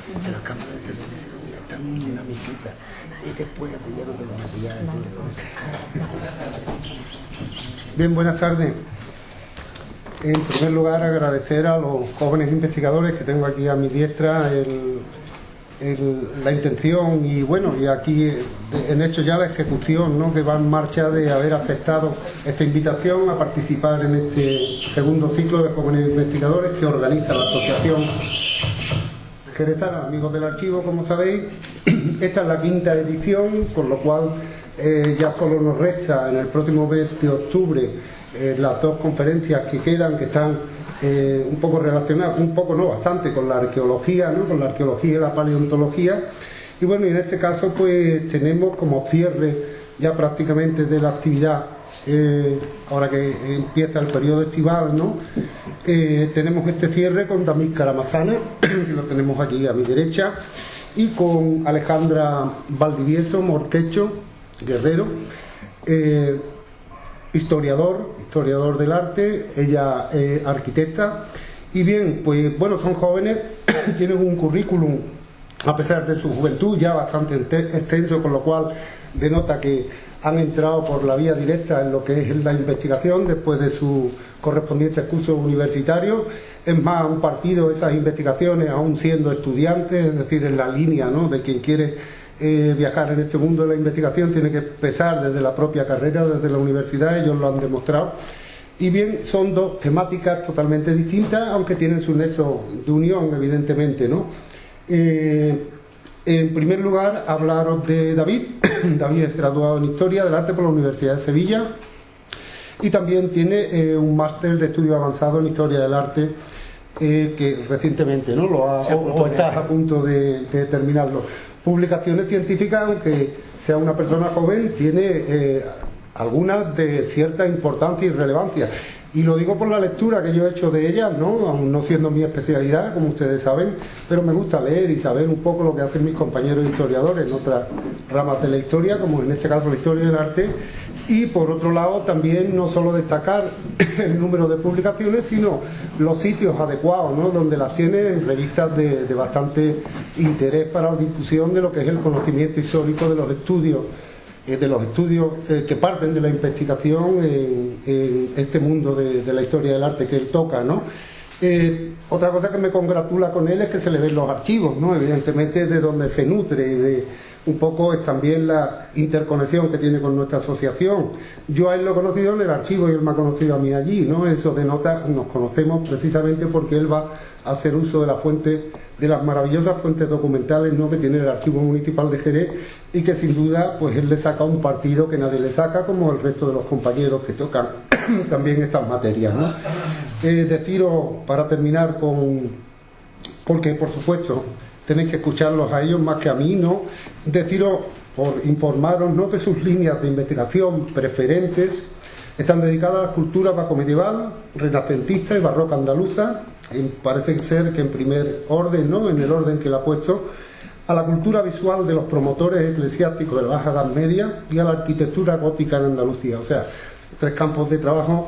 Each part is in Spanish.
de las cámaras de televisión, están en una visita y después ya no tengo maquillaje. Bien, buenas tardes. En primer lugar, agradecer a los jóvenes investigadores que tengo aquí a mi diestra la intención y bueno, y aquí en hecho ya la ejecución, ¿no?, que va en marcha de haber aceptado esta invitación a participar en este segundo ciclo de jóvenes investigadores que organiza la Asociación Jerezana Amigos del Archivo, como sabéis. Esta es la quinta edición, con lo cual ya solo nos resta en el próximo mes de octubre las dos conferencias que quedan, que están un poco relacionadas, bastante con la arqueología, ¿no?, con la arqueología y la paleontología. Y bueno, y en este caso pues tenemos como cierre ya prácticamente de la actividad, ahora que empieza el periodo estival, ¿no?, tenemos este cierre con David Caramazana, que lo tenemos aquí a mi derecha, y con Alejandra Valdivieso Morquecho Guerrero, historiador del arte, ella arquitecta. Y bien, pues bueno, son jóvenes, tienen un currículum, a pesar de su juventud, ya bastante extenso, con lo cual denota que han entrado por la vía directa en lo que es la investigación después de sus correspondientes cursos universitarios. Es más, han partido esas investigaciones aún siendo estudiantes, es decir, en la línea, ¿no?, de quien quiere viajar en este mundo de la investigación tiene que empezar desde la propia carrera, desde la universidad. Ellos lo han demostrado. Y bien, son dos temáticas totalmente distintas, aunque tienen su nexo de unión, evidentemente, ¿no? En primer lugar, hablaros de David. David es graduado en Historia del Arte por la Universidad de Sevilla y también tiene un máster de estudio avanzado en Historia del Arte que recientemente, ¿no?, o estás a punto de terminarlo. Publicaciones científicas, aunque sea una persona joven, tiene algunas de cierta importancia y relevancia. Y lo digo por la lectura que yo he hecho de ellas, ¿no?, aún no siendo mi especialidad, como ustedes saben, pero me gusta leer y saber un poco lo que hacen mis compañeros historiadores en otras ramas de la historia, como en este caso la historia del arte. Y por otro lado también no solo destacar el número de publicaciones, sino los sitios adecuados, ¿no?, donde las tiene, en revistas de bastante interés para la difusión de lo que es el conocimiento histórico de los estudios que parten de la investigación en este mundo de la historia del arte que él toca, ¿no? Otra cosa que me congratula con él es que se le ven los archivos, ¿no?, evidentemente de donde se nutre y de un poco es también la interconexión que tiene con nuestra asociación. Yo a él lo he conocido en el archivo y él me ha conocido a mí allí, ¿no? Eso denota, nos conocemos precisamente porque él va a hacer uso de la fuente, de las maravillosas fuentes documentales, ¿no?, que tiene el Archivo Municipal de Jerez, y que sin duda pues él le saca un partido que nadie le saca, como el resto de los compañeros que tocan también estas materias, ¿no? Deciros, para terminar, porque por supuesto tenéis que escucharlos a ellos más que a mí, ¿no?, deciros, por informaros, ¿no?, que sus líneas de investigación preferentes están dedicadas a la cultura vasco-medieval, renacentista y barroca andaluza, parece ser que en primer orden, ¿no?, en el orden que le ha puesto, a la cultura visual de los promotores eclesiásticos de la Baja Edad Media y a la arquitectura gótica en Andalucía. O sea, tres campos de trabajo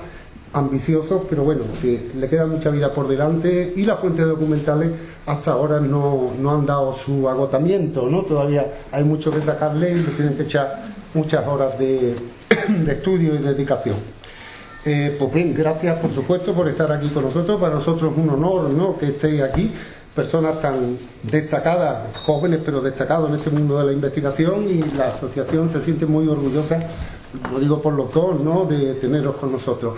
ambiciosos, pero bueno, que le queda mucha vida por delante, y las fuentes documentales hasta ahora no han dado su agotamiento, ¿no? Todavía hay mucho que sacarle y le tienen que echar muchas horas de estudio y dedicación. Pues bien, gracias por supuesto por estar aquí con nosotros. Para nosotros es un honor, ¿no?, que estéis aquí, personas tan destacadas, jóvenes pero destacados en este mundo de la investigación, y la asociación se siente muy orgullosa, lo digo por los dos, ¿no?, de teneros con nosotros.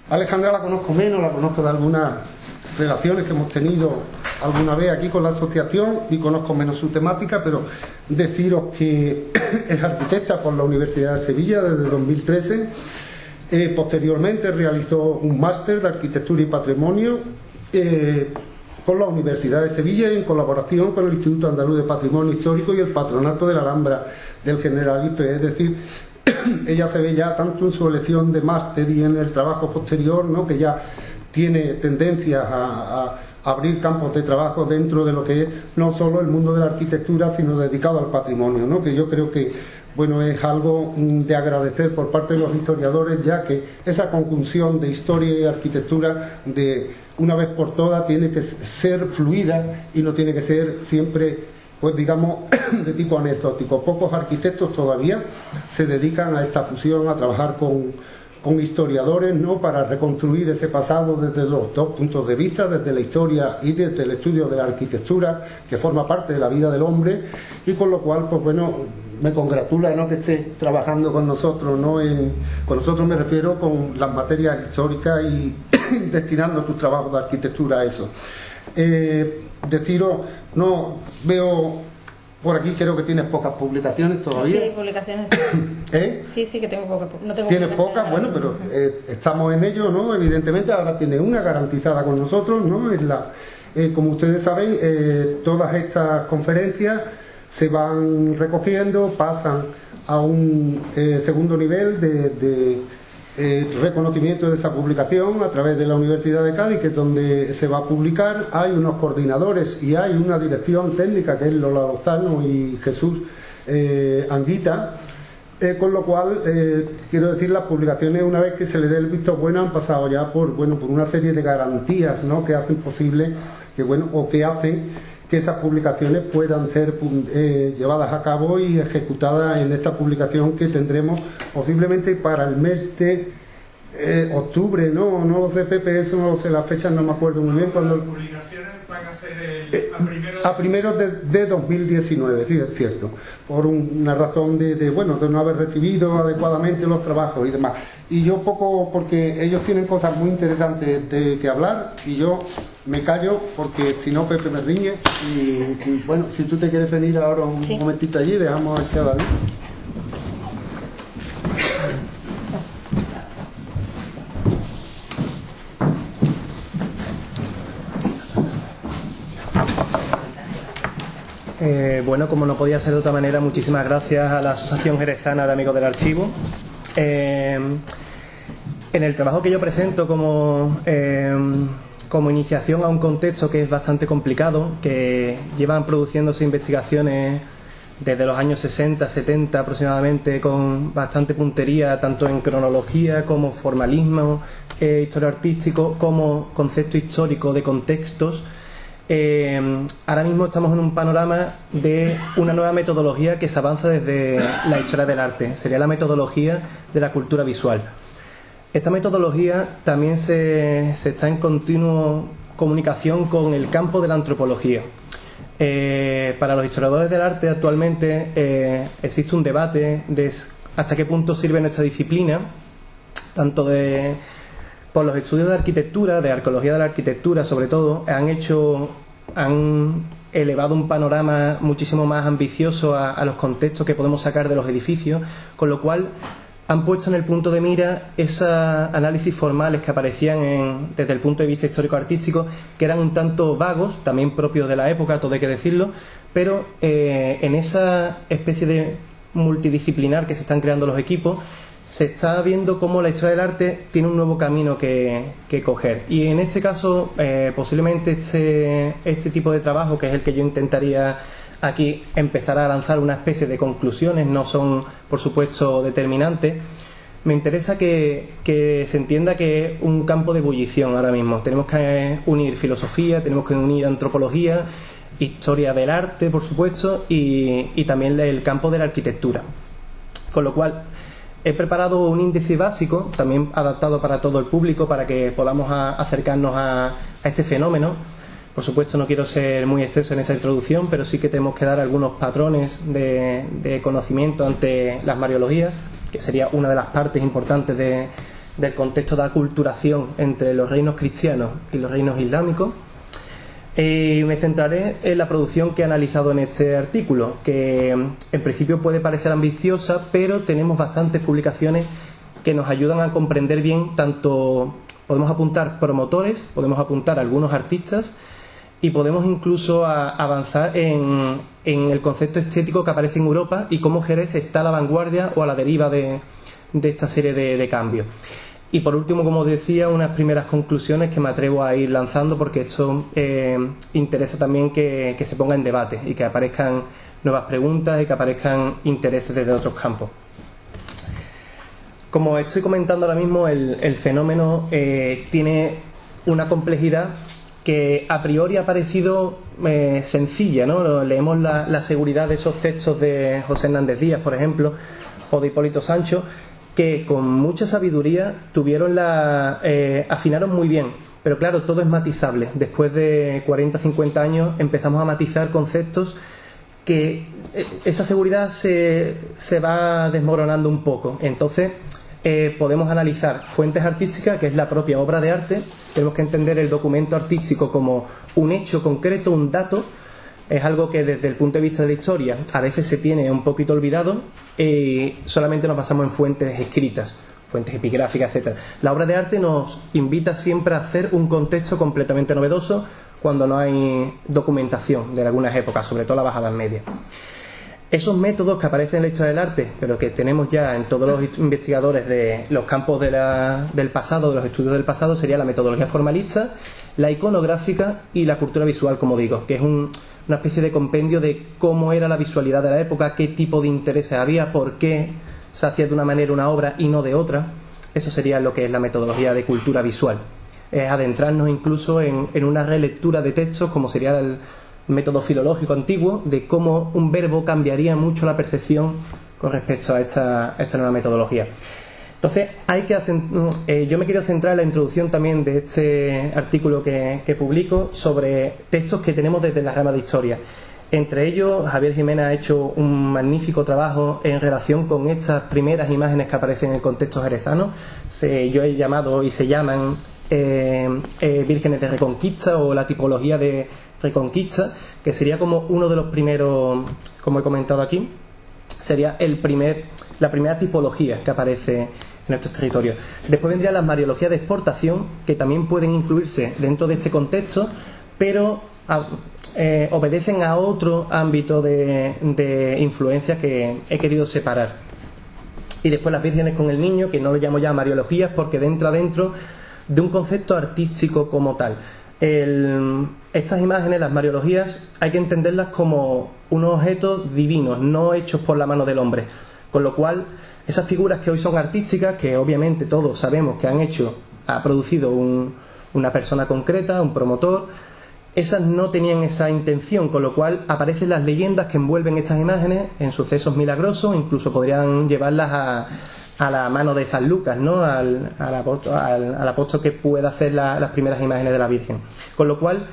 Alejandra la conozco menos, la conozco de algunas relaciones que hemos tenido alguna vez aquí con la asociación y conozco menos su temática, pero deciros que es arquitecta por la Universidad de Sevilla desde 2013. Posteriormente realizó un máster de Arquitectura y Patrimonio con la Universidad de Sevilla, en colaboración con el Instituto Andaluz de Patrimonio Histórico y el Patronato de la Alhambra del Generalife. Es decir, ella se ve ya tanto en su elección de máster y en el trabajo posterior, ¿no?, que ya tiene tendencia a abrir campos de trabajo dentro de lo que es no solo el mundo de la arquitectura, sino dedicado al patrimonio, ¿no?, que yo creo que bueno, es algo de agradecer por parte de los historiadores, ya que esa conjunción de historia y arquitectura, de una vez por todas, tiene que ser fluida y no tiene que ser siempre, pues digamos, de tipo anecdótico. Pocos arquitectos todavía se dedican a esta fusión, a trabajar con historiadores, ¿no?, para reconstruir ese pasado desde los dos puntos de vista, desde la historia y desde el estudio de la arquitectura, que forma parte de la vida del hombre, y con lo cual, pues bueno, me congratula, ¿no?, que esté trabajando con nosotros, ¿no? Con nosotros me refiero con las materias históricas y destinando tus trabajos de arquitectura a eso. Deciros, no veo por aquí, creo que tienes pocas publicaciones todavía. Sí, publicaciones. Sí, que tengo pocas. No tengo. Tienes pocas, bueno, pero estamos en ello, ¿no? Evidentemente, ahora tiene una garantizada con nosotros, ¿no? Como ustedes saben, todas estas conferencias se van recogiendo, pasan a un segundo nivel de reconocimiento de esa publicación a través de la Universidad de Cádiz, que es donde se va a publicar. Hay unos coordinadores y hay una dirección técnica, que es Lola Lozano y Jesús Anguita, con lo cual, quiero decir, las publicaciones, una vez que se le dé el visto bueno, han pasado ya por una serie de garantías, ¿no?, que hacen posible que hacen que esas publicaciones puedan ser llevadas a cabo y ejecutadas en esta publicación que tendremos posiblemente para el mes de octubre, no lo sé, Pepe, eso no lo sé, las fechas no me acuerdo muy bien. Cuando las publicaciones van a ser a primeros de 2019, sí, es cierto, por una razón de no haber recibido adecuadamente los trabajos y demás. Y yo poco, porque ellos tienen cosas muy interesantes de que hablar, y yo me callo porque si no Pepe me riñe. Y bueno, si tú te quieres venir ahora un momentito allí, dejamos a David. Bueno, como no podía ser de otra manera, muchísimas gracias a la Asociación Jerezana de Amigos del Archivo. En el trabajo que yo presento como iniciación a un contexto que es bastante complicado, que llevan produciéndose investigaciones desde los años 60, 70 aproximadamente, con bastante puntería, tanto en cronología como formalismo, historia artístico, como concepto histórico de contextos. Ahora mismo estamos en un panorama de una nueva metodología que se avanza desde la historia del arte. Sería la metodología de la cultura visual. Esta metodología también se está en continua comunicación con el campo de la antropología. Para los historiadores del arte actualmente existe un debate de hasta qué punto sirve nuestra disciplina, tanto por los estudios de arquitectura, de arqueología de la arquitectura sobre todo, han elevado un panorama muchísimo más ambicioso a los contextos que podemos sacar de los edificios, con lo cual han puesto en el punto de mira esos análisis formales que aparecían desde el punto de vista histórico-artístico, que eran un tanto vagos, también propios de la época, todo hay que decirlo, pero en esa especie de multidisciplinar que se están creando los equipos, se está viendo cómo la historia del arte tiene un nuevo camino que coger. Y en este caso, posiblemente este tipo de trabajo, que es el que yo intentaría aquí empezar a lanzar una especie de conclusiones, no son, por supuesto, determinantes. Me interesa que se entienda que es un campo de ebullición ahora mismo. Tenemos que unir filosofía, tenemos que unir antropología, historia del arte, por supuesto, y también el campo de la arquitectura. Con lo cual, he preparado un índice básico, también adaptado para todo el público, para que podamos acercarnos a este fenómeno. Por supuesto, no quiero ser muy extenso en esa introducción, pero sí que tenemos que dar algunos patrones de conocimiento ante las mariologías, que sería una de las partes importantes del contexto de aculturación entre los reinos cristianos y los reinos islámicos. Y me centraré en la producción que he analizado en este artículo, que en principio puede parecer ambiciosa, pero tenemos bastantes publicaciones que nos ayudan a comprender bien. Tanto podemos apuntar promotores, podemos apuntar algunos artistas, y podemos incluso avanzar en el concepto estético que aparece en Europa y cómo Jerez está a la vanguardia o a la deriva de esta serie de cambios. Y por último, como decía, unas primeras conclusiones que me atrevo a ir lanzando, porque esto interesa también que se ponga en debate y que aparezcan nuevas preguntas y que aparezcan intereses desde otros campos. Como estoy comentando ahora mismo, el fenómeno tiene una complejidad que a priori ha parecido sencilla, ¿no? Leemos la seguridad de esos textos de José Hernández Díaz, por ejemplo, o de Hipólito Sancho, que con mucha sabiduría afinaron muy bien. Pero claro, todo es matizable. Después de 40, 50 años empezamos a matizar conceptos que esa seguridad se va desmoronando un poco. Entonces podemos analizar fuentes artísticas, que es la propia obra de arte. Tenemos que entender el documento artístico como un hecho concreto, un dato. Es algo que desde el punto de vista de la historia a veces se tiene un poquito olvidado y solamente nos basamos en fuentes escritas, fuentes epigráficas, etc. La obra de arte nos invita siempre a hacer un contexto completamente novedoso cuando no hay documentación de algunas épocas, sobre todo la Baja Edad Media. Esos métodos que aparecen en la historia del arte, pero que tenemos ya en todos los investigadores de los campos del pasado, de los estudios del pasado, sería la metodología formalista, la iconográfica y la cultura visual, como digo, que es una especie de compendio de cómo era la visualidad de la época, qué tipo de intereses había, por qué se hacía de una manera una obra y no de otra. Eso sería lo que es la metodología de cultura visual. Es adentrarnos incluso en una relectura de textos, como sería el método filológico antiguo, de cómo un verbo cambiaría mucho la percepción con respecto a esta nueva metodología. Entonces, yo me quiero centrar en la introducción también de este artículo que publico sobre textos que tenemos desde la rama de historia. Entre ellos, Javier Jiménez ha hecho un magnífico trabajo en relación con estas primeras imágenes que aparecen en el contexto jerezano. Yo he llamado y se llaman vírgenes de Reconquista o la tipología de Reconquista, que sería como uno de los primeros, como he comentado aquí, sería la primera tipología que aparece en estos territorios. Después vendrían las mariologías de exportación, que también pueden incluirse dentro de este contexto, pero obedecen a otro ámbito de influencias que he querido separar. Y después las vírgenes con el niño, que no lo llamo ya mariologías porque entra dentro de un concepto artístico como tal. Estas imágenes, las mariologías, hay que entenderlas como unos objetos divinos, no hechos por la mano del hombre. Con lo cual, esas figuras que hoy son artísticas, que obviamente todos sabemos que ha producido una persona concreta, un promotor, esas no tenían esa intención, con lo cual aparecen las leyendas que envuelven estas imágenes en sucesos milagrosos, incluso podrían llevarlas a la mano de San Lucas, ¿no? al apóstol que pueda hacer las primeras imágenes de la Virgen. Con lo cual,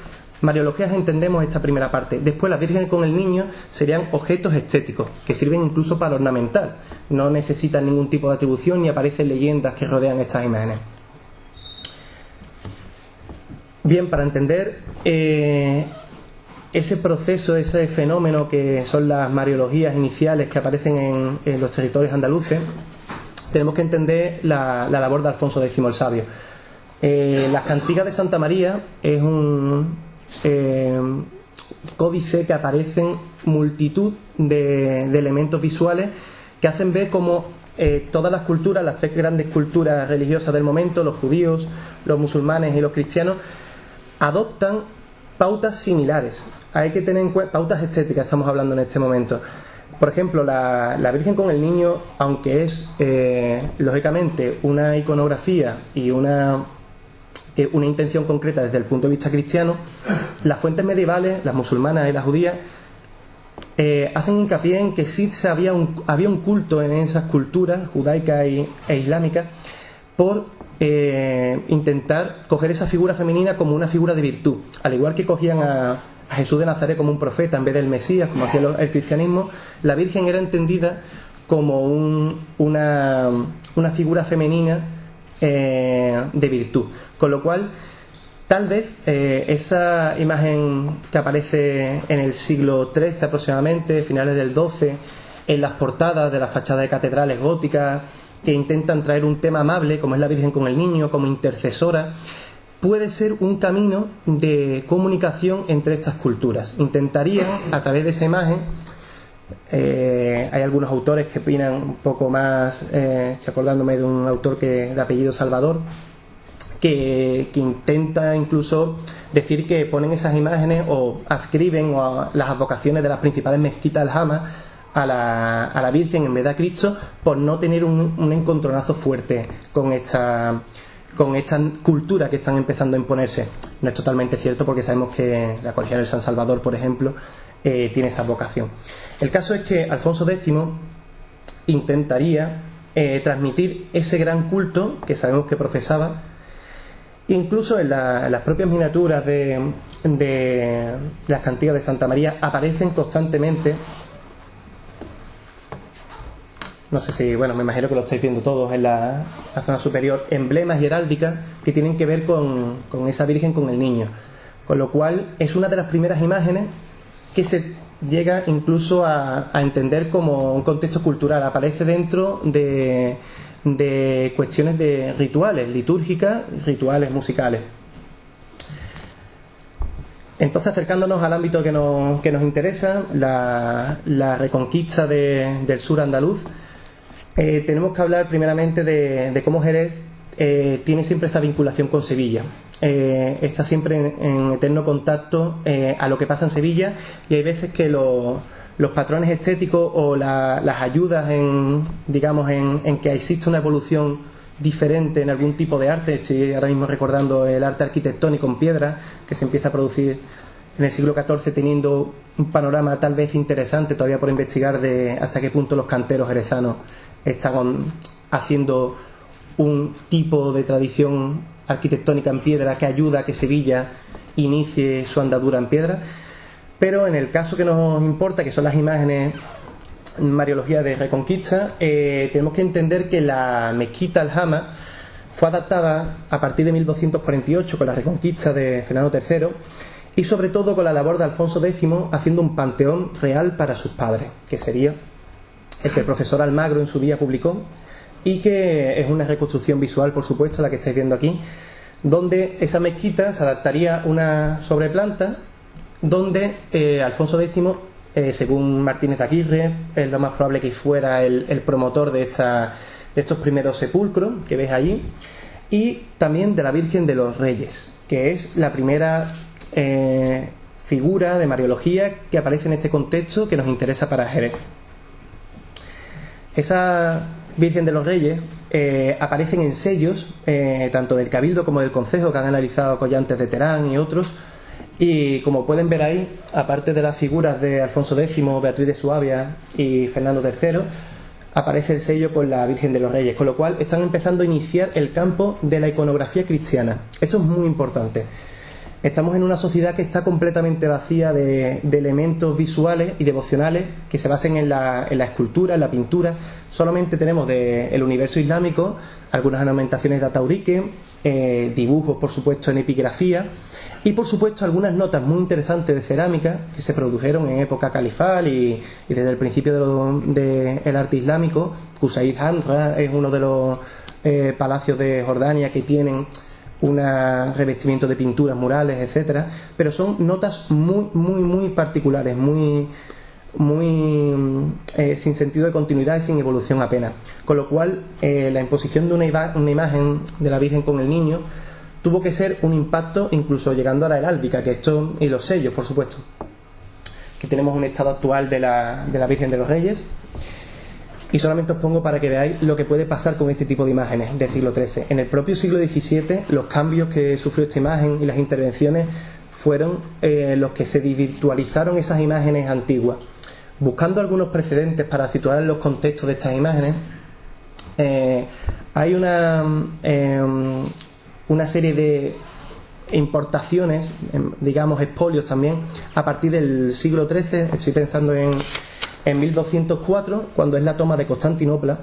mariologías entendemos esta primera parte. Después, las vírgenes con el niño serían objetos estéticos, que sirven incluso para ornamentar. No necesitan ningún tipo de atribución ni aparecen leyendas que rodean estas imágenes. Bien, para entender ese proceso, ese fenómeno que son las mariologías iniciales que aparecen en los territorios andaluces, tenemos que entender la labor de Alfonso X el Sabio. Las cantigas de Santa María es un códice que aparecen multitud de elementos visuales que hacen ver cómo todas las culturas, las tres grandes culturas religiosas del momento, los judíos, los musulmanes y los cristianos, adoptan pautas similares. Hay que tener en cuenta pautas estéticas, estamos hablando en este momento. Por ejemplo, la Virgen con el Niño, aunque es lógicamente una iconografía y una intención concreta desde el punto de vista cristiano, las fuentes medievales, las musulmanas y las judías, hacen hincapié en que sí había un culto en esas culturas judaicas e islámicas por intentar coger esa figura femenina como una figura de virtud, al igual que cogían a Jesús de Nazaret como un profeta en vez del Mesías, como hacía el cristianismo. La Virgen era entendida como una figura femenina de virtud, con lo cual tal vez esa imagen que aparece en el siglo XIII aproximadamente, finales del XII, en las portadas de las fachadas de catedrales góticas, que intentan traer un tema amable, como es la Virgen con el Niño, como intercesora, puede ser un camino de comunicación entre estas culturas. Intentarían, a través de esa imagen, hay algunos autores que opinan un poco más, estoy acordándome de un autor de apellido Salvador, que intenta incluso decir que ponen esas imágenes o ascriben a las advocaciones de las principales mezquitas alhamas a la Virgen en vez de a Cristo, por no tener un encontronazo fuerte con esta cultura que están empezando a imponerse. No es totalmente cierto, porque sabemos que la Colegial de San Salvador, por ejemplo, tiene esa vocación. El caso es que Alfonso X intentaría transmitir ese gran culto que sabemos que profesaba. Incluso en las propias miniaturas de las cantigas de Santa María aparecen constantemente, no sé si, bueno, me imagino que lo estáis viendo todos en la zona superior, emblemas y heráldicas que tienen que ver con esa Virgen con el niño, con lo cual es una de las primeras imágenes que se llega incluso a entender como un contexto cultural. Aparece dentro de cuestiones de rituales litúrgicas, rituales musicales. Entonces, acercándonos al ámbito que nos interesa, la reconquista del sur andaluz, tenemos que hablar primeramente de cómo Jerez tiene siempre esa vinculación con Sevilla. Está siempre en eterno contacto a lo que pasa en Sevilla, y hay veces que los patrones estéticos o las ayudas en que existe una evolución diferente en algún tipo de arte. Estoy ahora mismo recordando el arte arquitectónico en piedra, que se empieza a producir en el siglo XIV, teniendo un panorama tal vez interesante todavía por investigar de hasta qué punto los canteros jerezanos están haciendo un tipo de tradición arquitectónica en piedra que ayuda a que Sevilla inicie su andadura en piedra. Pero en el caso que nos importa, que son las imágenes Mariología de Reconquista, tenemos que entender que la mezquita aljama fue adaptada a partir de 1248 con la Reconquista de Fernando III, y sobre todo con la labor de Alfonso X haciendo un panteón real para sus padres, que sería el que el profesor Almagro en su día publicó, y que es una reconstrucción visual, por supuesto, la que estáis viendo aquí, donde esa mezquita se adaptaría una sobreplanta donde Alfonso X, según Martínez de Aguirre, es lo más probable que fuera el promotor de estos primeros sepulcros que ves allí, y también de la Virgen de los Reyes, que es la primera figura de Mariología que aparece en este contexto que nos interesa para Jerez. Esa Virgen de los Reyes aparecen en sellos tanto del Cabildo como del Concejo, que han analizado Collantes de Terán y otros. Y como pueden ver ahí, aparte de las figuras de Alfonso X, Beatriz de Suabia y Fernando III, aparece el sello con la Virgen de los Reyes, con lo cual están empezando a iniciar el campo de la iconografía cristiana. Esto es muy importante. Estamos en una sociedad que está completamente vacía de elementos visuales y devocionales que se basen en la escultura, en la pintura. Solamente tenemos del universo islámico algunas ornamentaciones de ataurique, dibujos, por supuesto, en epigrafía, y por supuesto algunas notas muy interesantes de cerámica que se produjeron en época califal y desde el principio del arte islámico. Qusayr Hamra es uno de los palacios de Jordania que tienen un revestimiento de pinturas, murales, etcétera, pero son notas muy particulares, muy sin sentido de continuidad y sin evolución apenas, con lo cual la imposición de una imagen de la Virgen con el niño tuvo que ser un impacto, incluso llegando a la heráldica, que esto, y los sellos, por supuesto. Aquí tenemos un estado actual de la Virgen de los Reyes, y solamente os pongo para que veáis lo que puede pasar con este tipo de imágenes del siglo XIII. En el propio siglo XVII, los cambios que sufrió esta imagen y las intervenciones fueron los que se desvirtualizaron esas imágenes antiguas. Buscando algunos precedentes para situar en los contextos de estas imágenes, hay una serie de importaciones, digamos expolios también, a partir del siglo XIII. Estoy pensando en 1204, cuando es la toma de Constantinopla.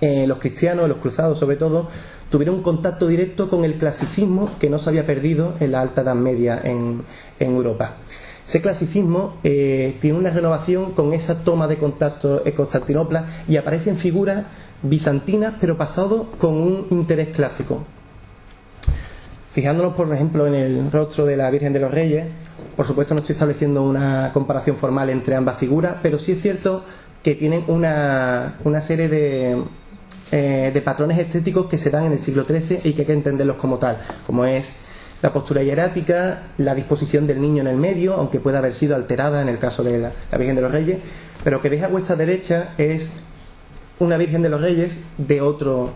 Los cristianos, los cruzados sobre todo, tuvieron un contacto directo con el clasicismo que no se había perdido en la Alta Edad Media en Europa. Ese clasicismo tiene una renovación con esa toma de contacto en Constantinopla, y aparecen figuras bizantinas pero pasado con un interés clásico. Fijándonos, por ejemplo, en el rostro de la Virgen de los Reyes, por supuesto no estoy estableciendo una comparación formal entre ambas figuras, pero sí es cierto que tienen una serie de de patrones estéticos que se dan en el siglo XIII y que hay que entenderlos como tal, como es la postura hierática, la disposición del niño en el medio, aunque pueda haber sido alterada en el caso de la Virgen de los Reyes, pero que veis a vuestra derecha es una Virgen de los Reyes de otro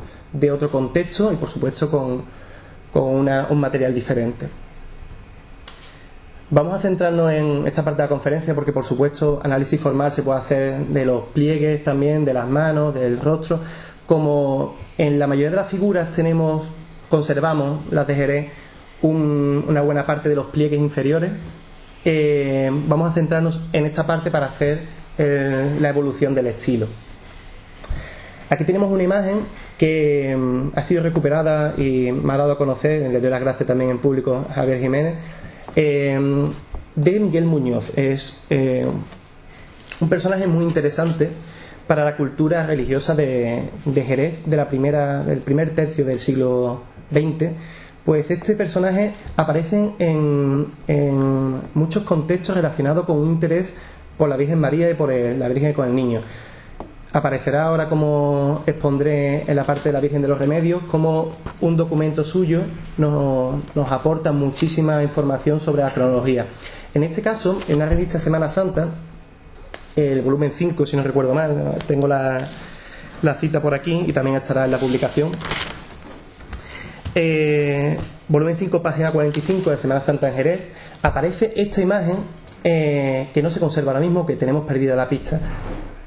contexto y por supuesto con un material diferente. Vamos a centrarnos en esta parte de la conferencia porque por supuesto análisis formal se puede hacer de los pliegues también, de las manos, del rostro. Como en la mayoría de las figuras conservamos las de Jerez una buena parte de los pliegues inferiores, vamos a centrarnos en esta parte para hacer la evolución del estilo. Aquí tenemos una imagen que ha sido recuperada y me ha dado a conocer, le doy las gracias también en público a Javier Jiménez, de Miguel Muñoz. Es un personaje muy interesante para la cultura religiosa de Jerez del primer tercio del siglo XX. Pues este personaje aparece en muchos contextos relacionados con un interés por la Virgen María y por la Virgen con el Niño. Aparecerá ahora, como expondré en la parte de la Virgen de los Remedios, como un documento suyo nos aporta muchísima información sobre la cronología. En este caso, en una revista Semana Santa, el volumen 5, si no recuerdo mal, tengo la cita por aquí y también estará en la publicación. Volumen 5, página 45 de Semana Santa en Jerez, aparece esta imagen que no se conserva ahora mismo, que tenemos perdida la pista.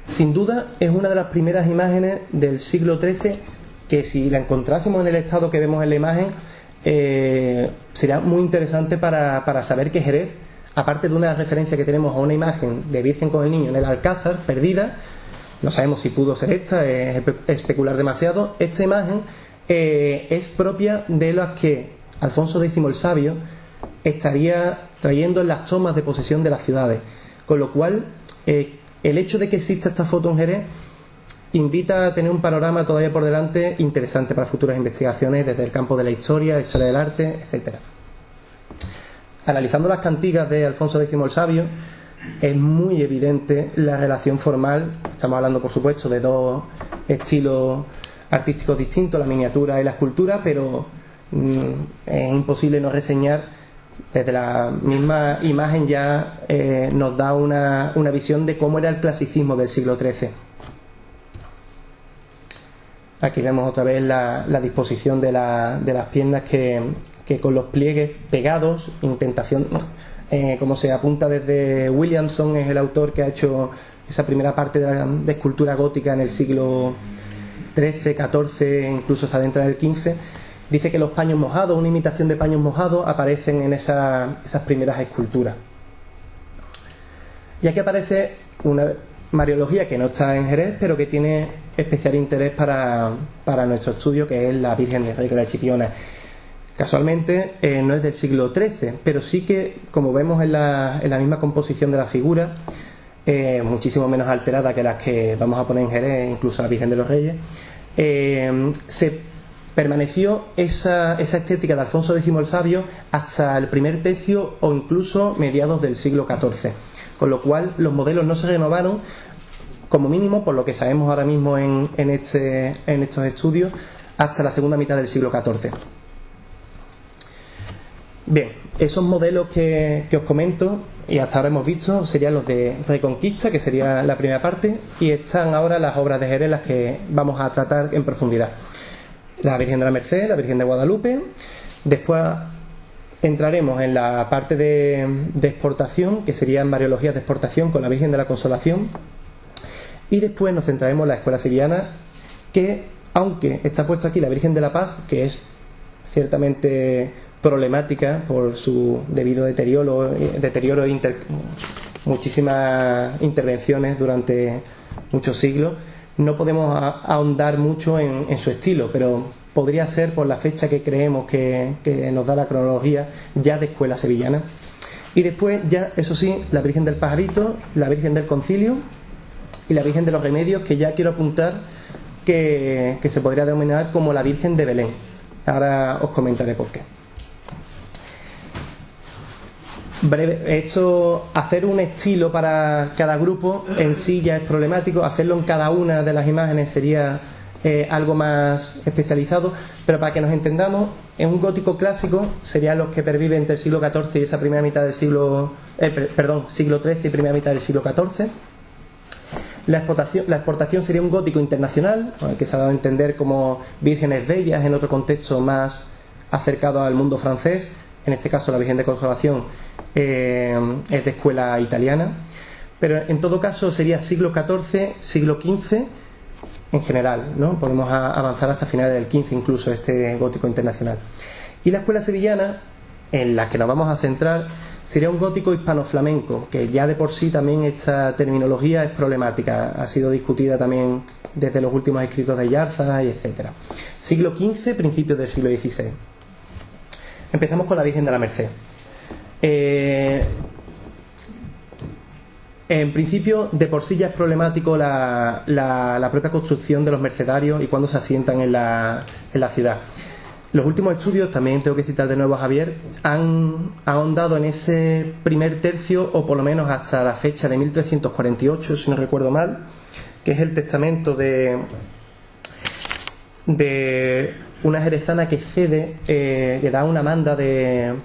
Sin duda es una de las primeras imágenes del siglo XIII que, si la encontrásemos en el estado que vemos en la imagen, sería muy interesante para saber que Jerez, aparte de una referencia que tenemos a una imagen de Virgen con el Niño en el Alcázar perdida, no sabemos si pudo ser esta, es especular demasiado. Esta imagen es propia de las que Alfonso X el Sabio estaría trayendo en las tomas de posesión de las ciudades, con lo cual el hecho de que exista esta foto en Jerez invita a tener un panorama todavía por delante interesante para futuras investigaciones desde el campo de la historia del arte, etc. Analizando las cantigas de Alfonso X el Sabio, es muy evidente la relación formal. Estamos hablando, por supuesto, de dos estilos artísticos distintos, la miniatura y la escultura, pero es imposible no reseñar. Desde la misma imagen ya nos da una visión de cómo era el clasicismo del siglo XIII. Aquí vemos otra vez la disposición de las piernas que con los pliegues pegados, como se apunta desde Williamson, es el autor que ha hecho esa primera parte de escultura gótica en el siglo XIII, XIV, incluso se adentra en el XV. Dice que los paños mojados, una imitación de paños mojados, aparecen en esas primeras esculturas. Y aquí aparece una Mariología que no está en Jerez, pero que tiene especial interés para nuestro estudio, que es la Virgen de Regla de Chipiona. Casualmente no es del siglo XIII, pero sí que, como vemos en la misma composición de la figura, muchísimo menos alterada que las que vamos a poner en Jerez, incluso la Virgen de los Reyes, se permaneció esa estética de Alfonso X el Sabio hasta el primer tercio o incluso mediados del siglo XIV, con lo cual los modelos no se renovaron, como mínimo, por lo que sabemos ahora mismo en estos estudios, hasta la segunda mitad del siglo XIV. Bien, esos modelos que os comento y hasta ahora hemos visto serían los de Reconquista, que sería la primera parte, y están ahora las obras de Jerez, las que vamos a tratar en profundidad. La Virgen de la Merced, la Virgen de Guadalupe. Después entraremos en la parte de exportación, que serían Mariologías de exportación con la Virgen de la Consolación. Y después nos centraremos en la Escuela Sevillana, que, aunque está puesta aquí la Virgen de la Paz, que es ciertamente problemática por su debido deterioro muchísimas intervenciones durante muchos siglos, no podemos ahondar mucho en su estilo, pero podría ser, por la fecha que creemos que nos da la cronología, ya de escuela sevillana. Y después ya, eso sí, la Virgen del Pajarito, la Virgen del Concilio y la Virgen de los Remedios, que ya quiero apuntar que se podría denominar como la Virgen de Belén. Ahora os comentaré por qué. Breve, hacer un estilo para cada grupo en sí ya es problemático. Hacerlo en cada una de las imágenes sería algo más especializado, pero para que nos entendamos, en un gótico clásico serían los que perviven entre el siglo XIV y esa primera mitad del siglo XIII y primera mitad del siglo XIV. La exportación sería un gótico internacional, que se ha dado a entender como vírgenes bellas en otro contexto más acercado al mundo francés. En este caso la Virgen de Consolación es de escuela italiana, pero en todo caso sería siglo XIV, siglo XV en general, ¿no? Podemos avanzar hasta finales del XV incluso este gótico internacional. Y la escuela sevillana, en la que nos vamos a centrar, sería un gótico hispano-flamenco, que ya de por sí también esta terminología es problemática, ha sido discutida también desde los últimos escritos de Yarza y etcétera. Siglo XV, principios del siglo XVI. Empezamos con la Virgen de la Merced. En principio, de por sí ya es problemático la propia construcción de los mercedarios y cuando se asientan en la ciudad. Los últimos estudios, también tengo que citar de nuevo a Javier, han ahondado en ese primer tercio, o por lo menos hasta la fecha de 1348, si no recuerdo mal, que es el testamento de una jerezana que cede, que da una manda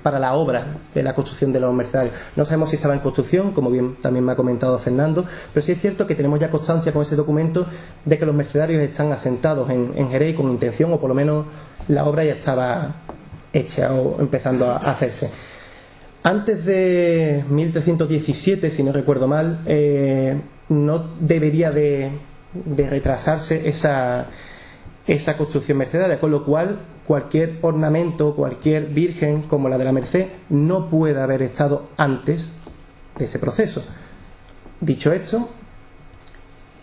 para la obra de la construcción de los mercedarios. No sabemos si estaba en construcción, como bien también me ha comentado Fernando, pero sí es cierto que tenemos ya constancia con ese documento de que los mercedarios están asentados en Jerez con intención, o por lo menos la obra ya estaba hecha o empezando a hacerse. Antes de 1317, si no recuerdo mal, no debería de retrasarse esa construcción mercedaria, con lo cual cualquier ornamento, cualquier virgen como la de la Merced no puede haber estado antes de ese proceso. Dicho esto,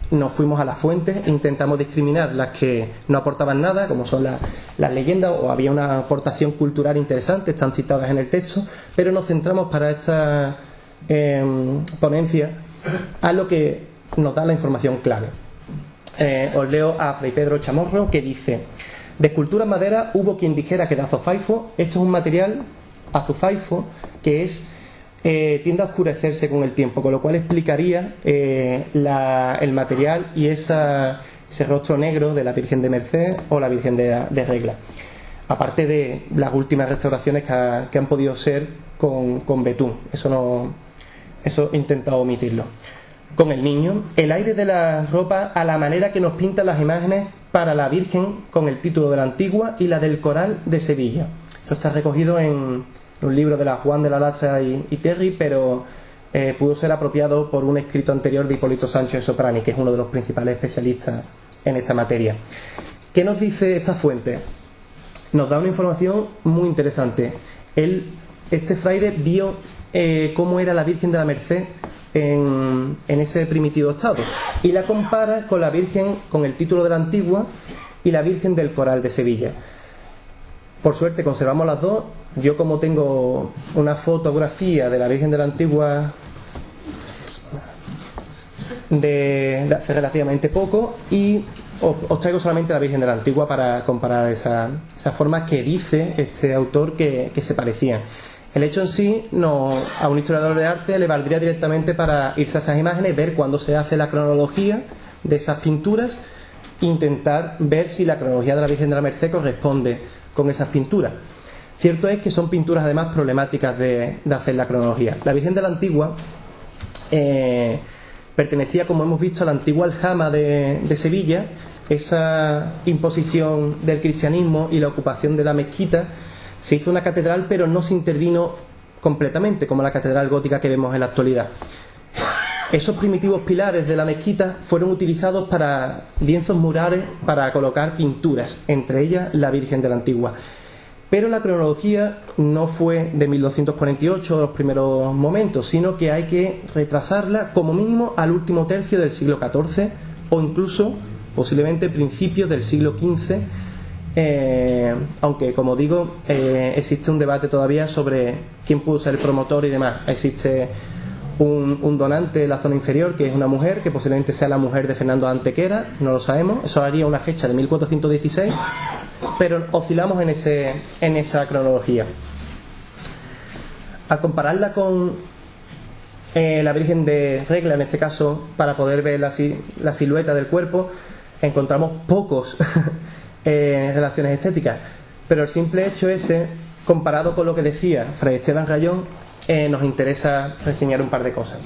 nos fuimos a las fuentes e intentamos discriminar las que no aportaban nada, como son las leyendas, o había una aportación cultural interesante, están citadas en el texto, pero nos centramos para esta ponencia a lo que nos da la información clave. Os leo a Fray Pedro Chamorro, que dice: de escultura en madera hubo quien dijera que de azofaifo. Esto es un material azofaifo que tiende a oscurecerse con el tiempo, con lo cual explicaría el material y ese rostro negro de la Virgen de Merced o la Virgen de Regla, aparte de las últimas restauraciones que han podido ser con betún. Eso he intentado omitirlo. Con el niño, el aire de la ropa a la manera que nos pintan las imágenes para la Virgen con el título de la Antigua y la del Coral de Sevilla. Esto está recogido en un libro de la Juan de la Laza y Terry, pero pudo ser apropiado por un escrito anterior de Hipólito Sánchez Soprani, que es uno de los principales especialistas en esta materia. ¿Qué nos dice esta fuente? Nos da una información muy interesante. Este fraile vio cómo era la Virgen de la Merced en ese primitivo estado y la compara con la Virgen con el título de la Antigua y la Virgen del Coral de Sevilla. Por suerte conservamos las dos. Yo, como tengo una fotografía de la Virgen de la Antigua de hace relativamente poco, y os traigo solamente la Virgen de la Antigua para comparar esas formas que dice este autor que se parecían. El hecho en sí a un historiador de arte le valdría directamente para irse a esas imágenes, ver cuándo se hace la cronología de esas pinturas, intentar ver si la cronología de la Virgen de la Merced corresponde con esas pinturas. Cierto es que son pinturas además problemáticas de hacer la cronología. La Virgen de la Antigua pertenecía, como hemos visto, a la antigua aljama de Sevilla. Esa imposición del cristianismo y la ocupación de la mezquita, se hizo una catedral, pero no se intervino completamente como la catedral gótica que vemos en la actualidad. Esos primitivos pilares de la mezquita fueron utilizados para lienzos murales para colocar pinturas, entre ellas la Virgen de la Antigua. Pero la cronología no fue de 1248 los primeros momentos, sino que hay que retrasarla como mínimo al último tercio del siglo XIV o incluso posiblemente principios del siglo XV. Aunque, como digo, existe un debate todavía sobre quién pudo ser el promotor y demás. Existe un donante en la zona inferior, que es una mujer, que posiblemente sea la mujer de Fernando Antequera, no lo sabemos. Eso haría una fecha de 1416, pero oscilamos en esa cronología. Al compararla con la Virgen de Regla, en este caso, para poder ver la silueta del cuerpo, encontramos pocos relaciones estéticas, pero el simple hecho ese, comparado con lo que decía Fray Esteban Rayón, nos interesa reseñar un par de cosas.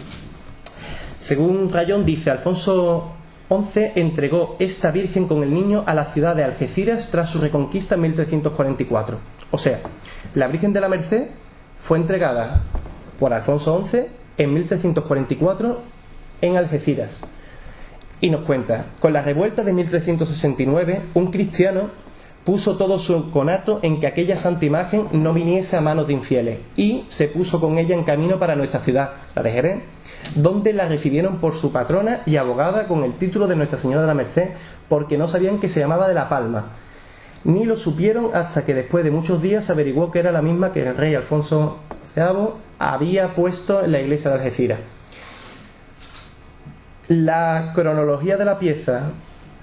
Según Rayón, dice: Alfonso XI entregó esta Virgen con el niño a la ciudad de Algeciras tras su reconquista en 1344. O sea, la Virgen de la Merced fue entregada por Alfonso XI en 1344 en Algeciras. Y nos cuenta: con la revuelta de 1369, un cristiano puso todo su conato en que aquella santa imagen no viniese a manos de infieles, y se puso con ella en camino para nuestra ciudad, la de Jerez, donde la recibieron por su patrona y abogada con el título de Nuestra Señora de la Merced, porque no sabían que se llamaba de la Palma, ni lo supieron hasta que después de muchos días se averiguó que era la misma que el rey Alfonso XI había puesto en la iglesia de Algeciras. La cronología de la pieza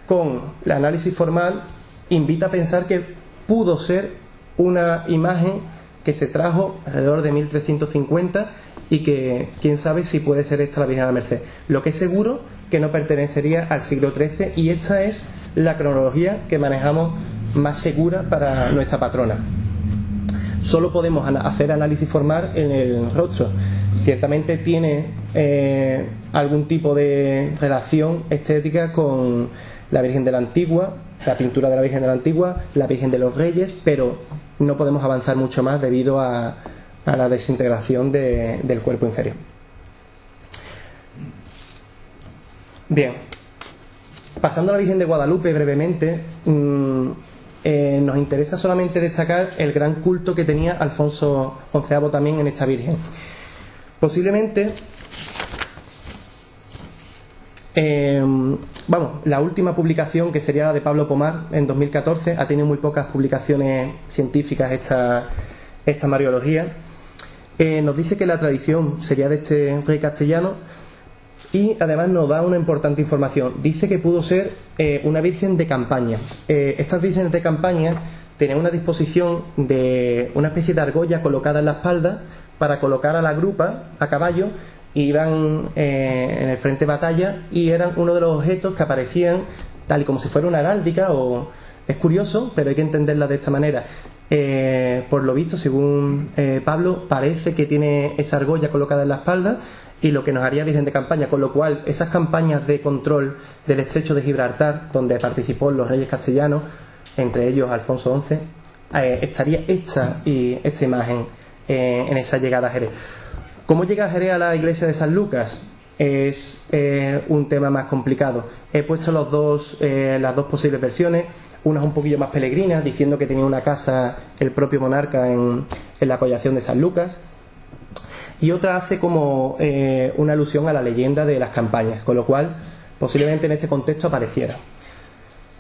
con el análisis formal invita a pensar que pudo ser una imagen que se trajo alrededor de 1350 y que quién sabe si puede ser esta la Virgen de la Merced. Lo que es seguro que no pertenecería al siglo XIII, y esta es la cronología que manejamos más segura para nuestra patrona. Solo podemos hacer análisis formal en el rostro. Ciertamente tiene algún tipo de relación estética con la Virgen de la Antigua, la pintura de la Virgen de la Antigua, la Virgen de los Reyes, pero no podemos avanzar mucho más debido a la desintegración del cuerpo inferior. Bien, pasando a la Virgen de Guadalupe brevemente, nos interesa solamente destacar el gran culto que tenía Alfonso XI también en esta Virgen. Posiblemente, la última publicación, que sería la de Pablo Pomar en 2014, ha tenido muy pocas publicaciones científicas esta Mariología. Nos dice que la tradición sería de este rey castellano, y además nos da una importante información. Dice que pudo ser una virgen de campaña. Estas vírgenes de campaña tenían una disposición de una especie de argolla colocada en la espalda para colocar a la grupa a caballo. Iban en el frente de batalla y eran uno de los objetos que aparecían tal y como si fuera una heráldica. Es curioso, pero hay que entenderla de esta manera. Por lo visto, según Pablo, parece que tiene esa argolla colocada en la espalda, y lo que nos haría virgen de campaña, con lo cual esas campañas de control del estrecho de Gibraltar, donde participó los reyes castellanos, entre ellos Alfonso XI, estaría esta imagen en esa llegada a Jerez. ¿Cómo llega a Jerez a la iglesia de San Lucas? Es un tema más complicado. He puesto las dos posibles versiones. Una es un poquillo más peregrina, diciendo que tenía una casa el propio monarca en la collación de San Lucas, y otra hace como una alusión a la leyenda de las campañas, con lo cual posiblemente en este contexto apareciera.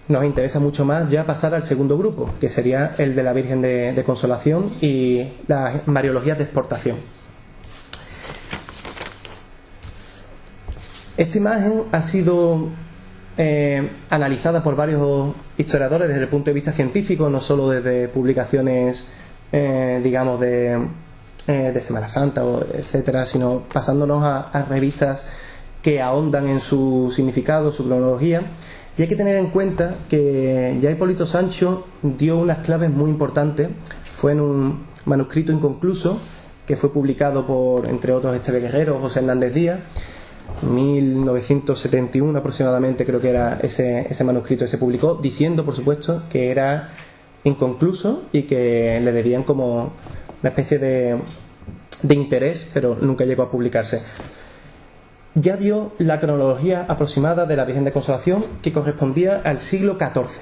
Nos interesa mucho más ya pasar al segundo grupo, que sería el de la Virgen de Consolación y las Mariologías de exportación. Esta imagen ha sido analizada por varios historiadores desde el punto de vista científico, no solo desde publicaciones digamos de Semana Santa, etcétera, sino pasándonos a revistas que ahondan en su significado, su cronología. Y hay que tener en cuenta que ya Hipólito Sancho dio unas claves muy importantes. Fue en un manuscrito inconcluso que fue publicado por, entre otros, Esteve Guerrero, José Hernández Díaz, 1971 aproximadamente, creo que era ese manuscrito que se publicó, diciendo, por supuesto, que era inconcluso y que le debían como una especie de interés, pero nunca llegó a publicarse. Ya dio la cronología aproximada de la Virgen de Consolación, que correspondía al siglo XIV,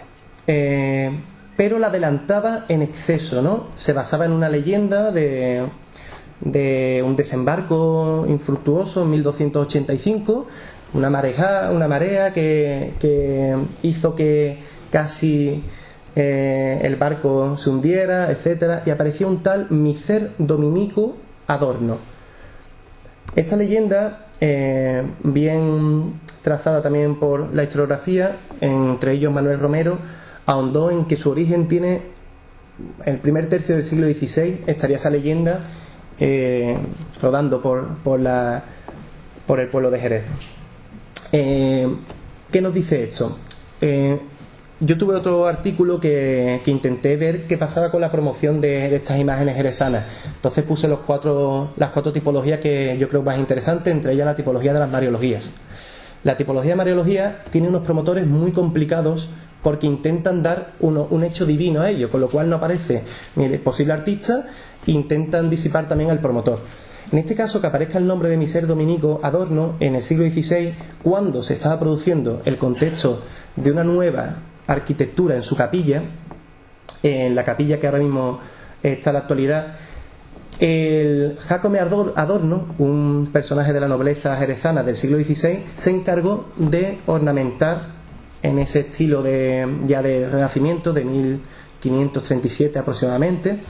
pero la adelantaba en exceso, ¿no? Se basaba en una leyenda de un desembarco infructuoso en 1285, una marea que hizo que casi el barco se hundiera, etcétera, y apareció un tal Micer Dominico Adorno. Esta leyenda, bien trazada también por la historiografía, entre ellos Manuel Romero, ahondó en que su origen tiene el primer tercio del siglo XVI. Estaría esa leyenda rodando por el pueblo de Jerez. ¿Qué nos dice esto? yo tuve otro artículo que intenté ver qué pasaba con la promoción de estas imágenes jerezanas. Entonces puse las cuatro tipologías que yo creo más interesantes, entre ellas la tipología de las mariologías. La tipología de mariología tiene unos promotores muy complicados porque intentan dar un hecho divino a ello, con lo cual no aparece ni el posible artista e intentan disipar también al promotor. En este caso, que aparezca el nombre de Miser Dominico Adorno en el siglo XVI, cuando se estaba produciendo el contexto de una nueva arquitectura en su capilla, en la capilla que ahora mismo está en la actualidad, el Jacome Adorno, un personaje de la nobleza jerezana del siglo XVI, se encargó de ornamentar en ese estilo ya de Renacimiento, de 1537 aproximadamente,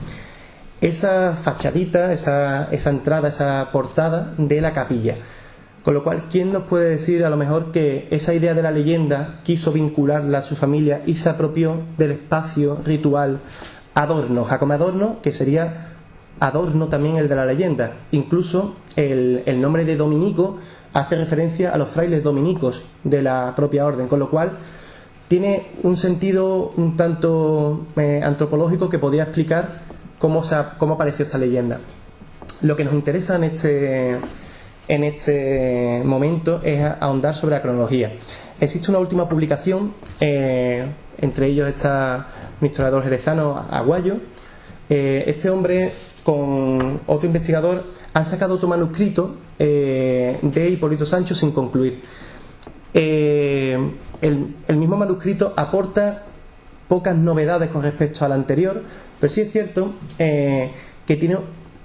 esa fachadita, esa entrada, esa portada de la capilla. Con lo cual, ¿quién nos puede decir a lo mejor que esa idea de la leyenda quiso vincularla a su familia y se apropió del espacio ritual Adorno, Jacome Adorno, que sería Adorno también el de la leyenda? Incluso el nombre de Dominico hace referencia a los frailes dominicos de la propia orden, con lo cual tiene un sentido un tanto antropológico que podría explicar cómo apareció esta leyenda. Lo que nos interesa en este momento es ahondar sobre la cronología. Existe una última publicación, entre ellos está un historiador jerezano, Aguayo. Este hombre con otro investigador han sacado otro manuscrito de Hipólito Sancho sin concluir. El mismo manuscrito aporta pocas novedades con respecto al anterior, pero sí es cierto que tiene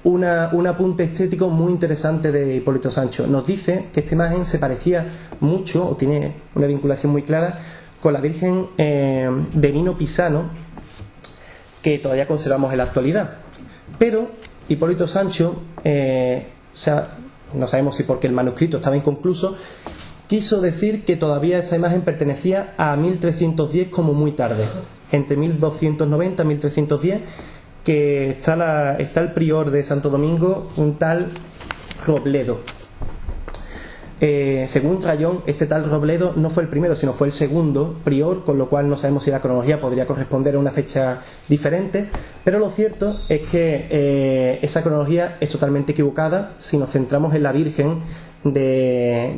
un apunte estético muy interesante de Hipólito Sancho. Nos dice que esta imagen se parecía mucho, o tiene una vinculación muy clara, con la Virgen de Nino Pisano, que todavía conservamos en la actualidad. Pero Hipólito Sancho, no sabemos si porque el manuscrito estaba inconcluso, quiso decir que todavía esa imagen pertenecía a 1310 como muy tarde, entre 1290 y 1310, que está el prior de Santo Domingo, un tal Robledo. Según Rayón, este tal Robledo no fue el primero, sino fue el segundo prior, con lo cual no sabemos si la cronología podría corresponder a una fecha diferente, pero lo cierto es que esa cronología es totalmente equivocada si nos centramos en la Virgen de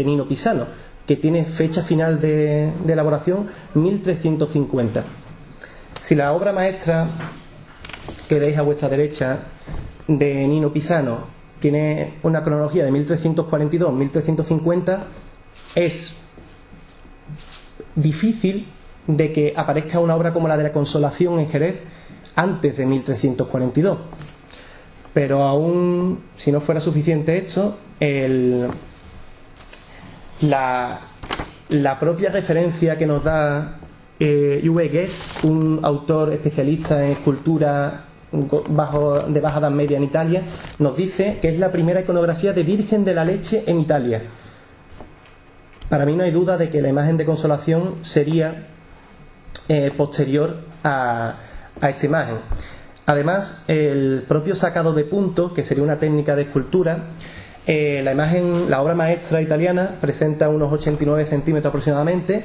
Nino Pisano, que tiene fecha final de elaboración 1350. Si la obra maestra que veis a vuestra derecha de Nino Pisano tiene una cronología de 1342-1350, es difícil de que aparezca una obra como la de la Consolación en Jerez antes de 1342. Pero aún, si no fuera suficiente esto, la propia referencia que nos da Uwe Guess, un autor especialista en escultura de Baja Edad Media en Italia, nos dice que es la primera iconografía de Virgen de la Leche en Italia. Para mí no hay duda de que la imagen de Consolación sería posterior a esta imagen. Además, el propio sacado de puntos, que sería una técnica de escultura, la obra maestra italiana presenta unos 89 centímetros aproximadamente,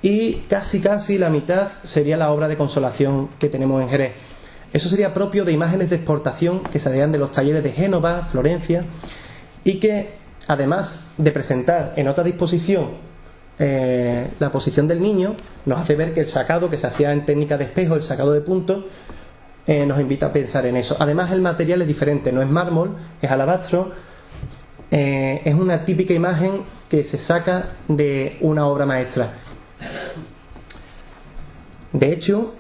y casi la mitad sería la obra de Consolación que tenemos en Jerez. Eso sería propio de imágenes de exportación que salían de los talleres de Génova, Florencia, y que, además de presentar en otra disposición la posición del niño, nos hace ver que el sacado que se hacía en técnica de espejo, el sacado de puntos, nos invita a pensar en eso. Además, el material es diferente, no es mármol, es alabastro. Es una típica imagen que se saca de una obra maestra. De hecho,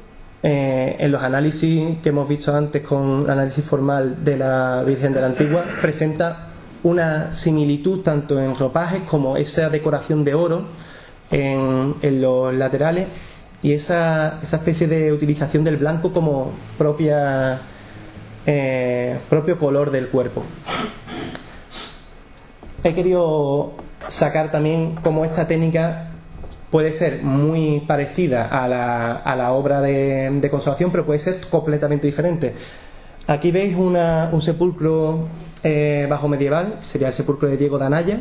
en los análisis que hemos visto antes con el análisis formal de la Virgen de la Antigua, presenta una similitud tanto en ropajes como esa decoración de oro en los laterales y esa especie de utilización del blanco como propio color del cuerpo. He querido sacar también cómo esta técnica puede ser muy parecida a la obra de Consolación, pero puede ser completamente diferente. Aquí veis un sepulcro bajo medieval, sería el sepulcro de Diego de Anaya,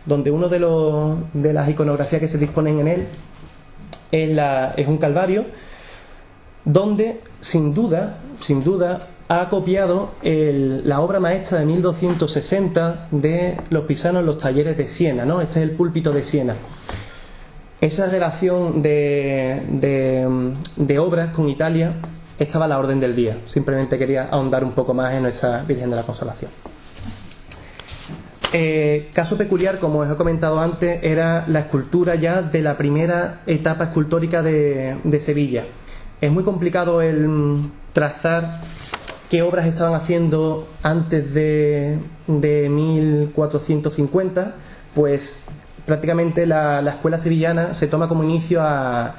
donde uno de las iconografías que se disponen en él es un calvario donde, sin duda, ha copiado la obra maestra de 1260 de los pisanos en los talleres de Siena, ¿no? Este es el púlpito de Siena. Esa relación de obras con Italia estaba a la orden del día. Simplemente quería ahondar un poco más en nuestra Virgen de la Consolación. Caso peculiar, como os he comentado antes, era la escultura ya de la primera etapa escultórica de Sevilla. Es muy complicado el trazar qué obras estaban haciendo antes de 1450, pues prácticamente la escuela sevillana se toma como inicio a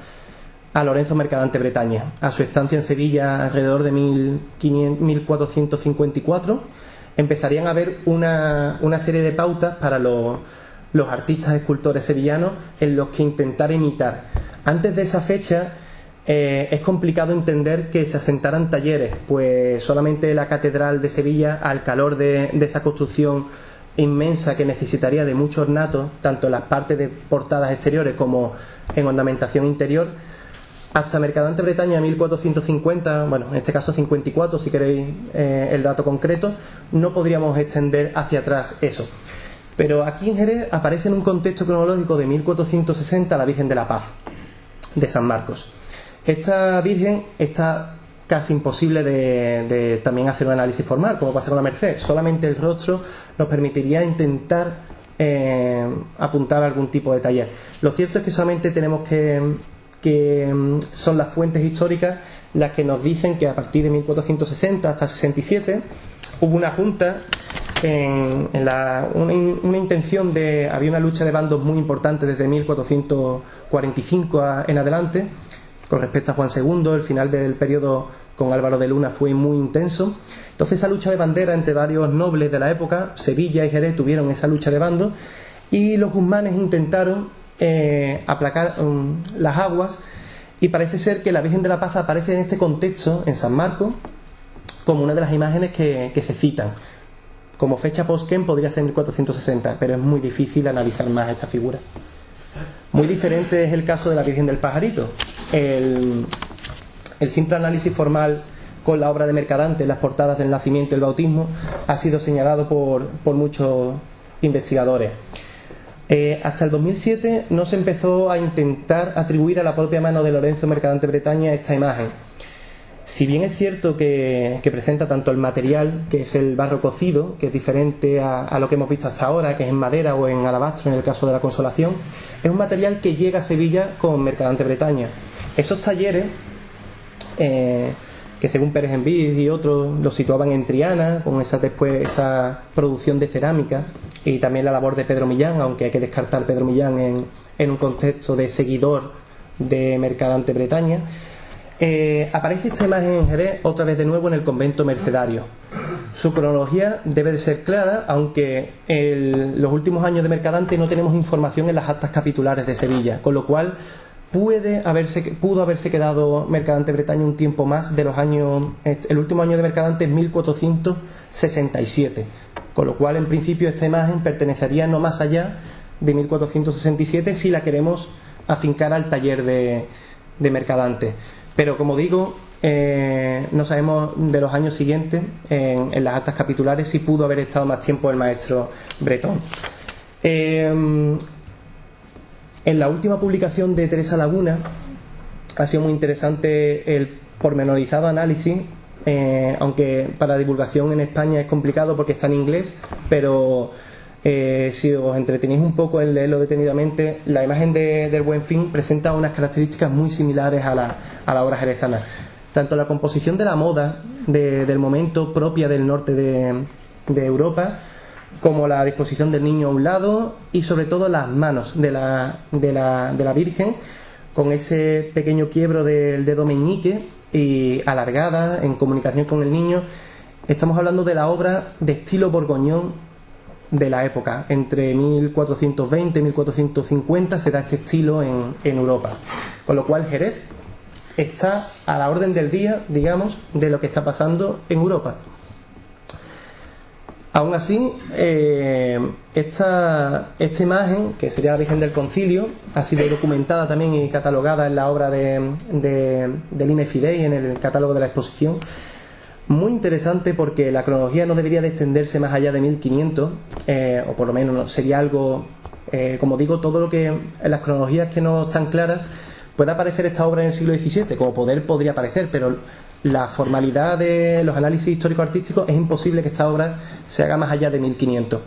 Lorenzo Mercadante Bretaña, a su estancia en Sevilla alrededor de 1454. Empezarían a haber una serie de pautas para los artistas escultores sevillanos en los que intentar imitar. Antes de esa fecha es complicado entender que se asentaran talleres, pues solamente la Catedral de Sevilla, al calor de esa construcción inmensa que necesitaría de mucho ornato, tanto en las partes de portadas exteriores como en ornamentación interior, hasta Mercadante Bretaña 1450, bueno, en este caso 54, si queréis el dato concreto, no podríamos extender hacia atrás eso. Pero aquí en Jerez aparece en un contexto cronológico de 1460 la Virgen de la Paz, de San Marcos. Esta Virgen está casi imposible de también hacer un análisis formal, como pasa con la Merced. Solamente el rostro nos permitiría intentar apuntar a algún tipo de taller. Lo cierto es que solamente tenemos que son las fuentes históricas las que nos dicen que a partir de 1460 hasta 67 hubo una junta, una intención de... Había una lucha de bandos muy importante desde 1445 en adelante con respecto a Juan II. El final del periodo con Álvaro de Luna fue muy intenso. Entonces esa lucha de bandera entre varios nobles de la época, Sevilla y Jerez tuvieron esa lucha de bandos, y los guzmanes intentaron aplacar las aguas, y parece ser que la Virgen de la Paz aparece en este contexto en San Marcos como una de las imágenes que se citan. Como fecha post-Quem podría ser 1460, pero es muy difícil analizar más esta figura. Muy diferente es el caso de la Virgen del Pajarito. El simple análisis formal con la obra de Mercadante, las portadas del nacimiento y el bautismo, ha sido señalado por muchos investigadores. Hasta el 2007 no se empezó a intentar atribuir a la propia mano de Lorenzo Mercadante Bretaña esta imagen. Si bien es cierto que presenta tanto el material, que es el barro cocido, que es diferente a lo que hemos visto hasta ahora, que es en madera o en alabastro en el caso de la Consolación, es un material que llega a Sevilla con Mercadante Bretaña. Esos talleres, que según Pérez Envid y otros los situaban en Triana, con esa producción de cerámica, y también la labor de Pedro Millán, aunque hay que descartar Pedro Millán en un contexto de seguidor de Mercadante Bretaña. Aparece esta imagen en Jerez otra vez de nuevo en el convento mercedario. Su cronología debe de ser clara, aunque en los últimos años de Mercadante no tenemos información en las actas capitulares de Sevilla, con lo cual pudo haberse quedado Mercadante Bretaña un tiempo más de los años. El último año de Mercadante es 1467, con lo cual en principio esta imagen pertenecería no más allá de 1467 si la queremos afincar al taller de Mercadante. Pero como digo, no sabemos de los años siguientes en las actas capitulares si pudo haber estado más tiempo el maestro bretón. En la última publicación de Teresa Laguna ha sido muy interesante el pormenorizado análisis, aunque para divulgación en España es complicado porque está en inglés, pero si os entretenéis un poco en leerlo detenidamente, la imagen del Buen Fin presenta unas características muy similares a la obra jerezana. Tanto la composición de la moda del momento propia del norte de Europa, como la disposición del niño a un lado, y sobre todo las manos de la Virgen, con ese pequeño quiebro del dedo meñique y alargada en comunicación con el niño. Estamos hablando de la obra de estilo borgoñón de la época. Entre 1420 y 1450 se da este estilo en Europa, con lo cual Jerez está a la orden del día, digamos, de lo que está pasando en Europa. Aún así, esta imagen, que sería la Virgen del Concilio, ha sido documentada también y catalogada en la obra del IME Fidei, en el catálogo de la exposición. Muy interesante, porque la cronología no debería de extenderse más allá de 1500, o por lo menos no, sería algo, como digo, todo lo que en las cronologías que no están claras, puede aparecer esta obra en el siglo XVII, como podría aparecer, pero la formalidad de los análisis histórico-artísticos es imposible que esta obra se haga más allá de 1500.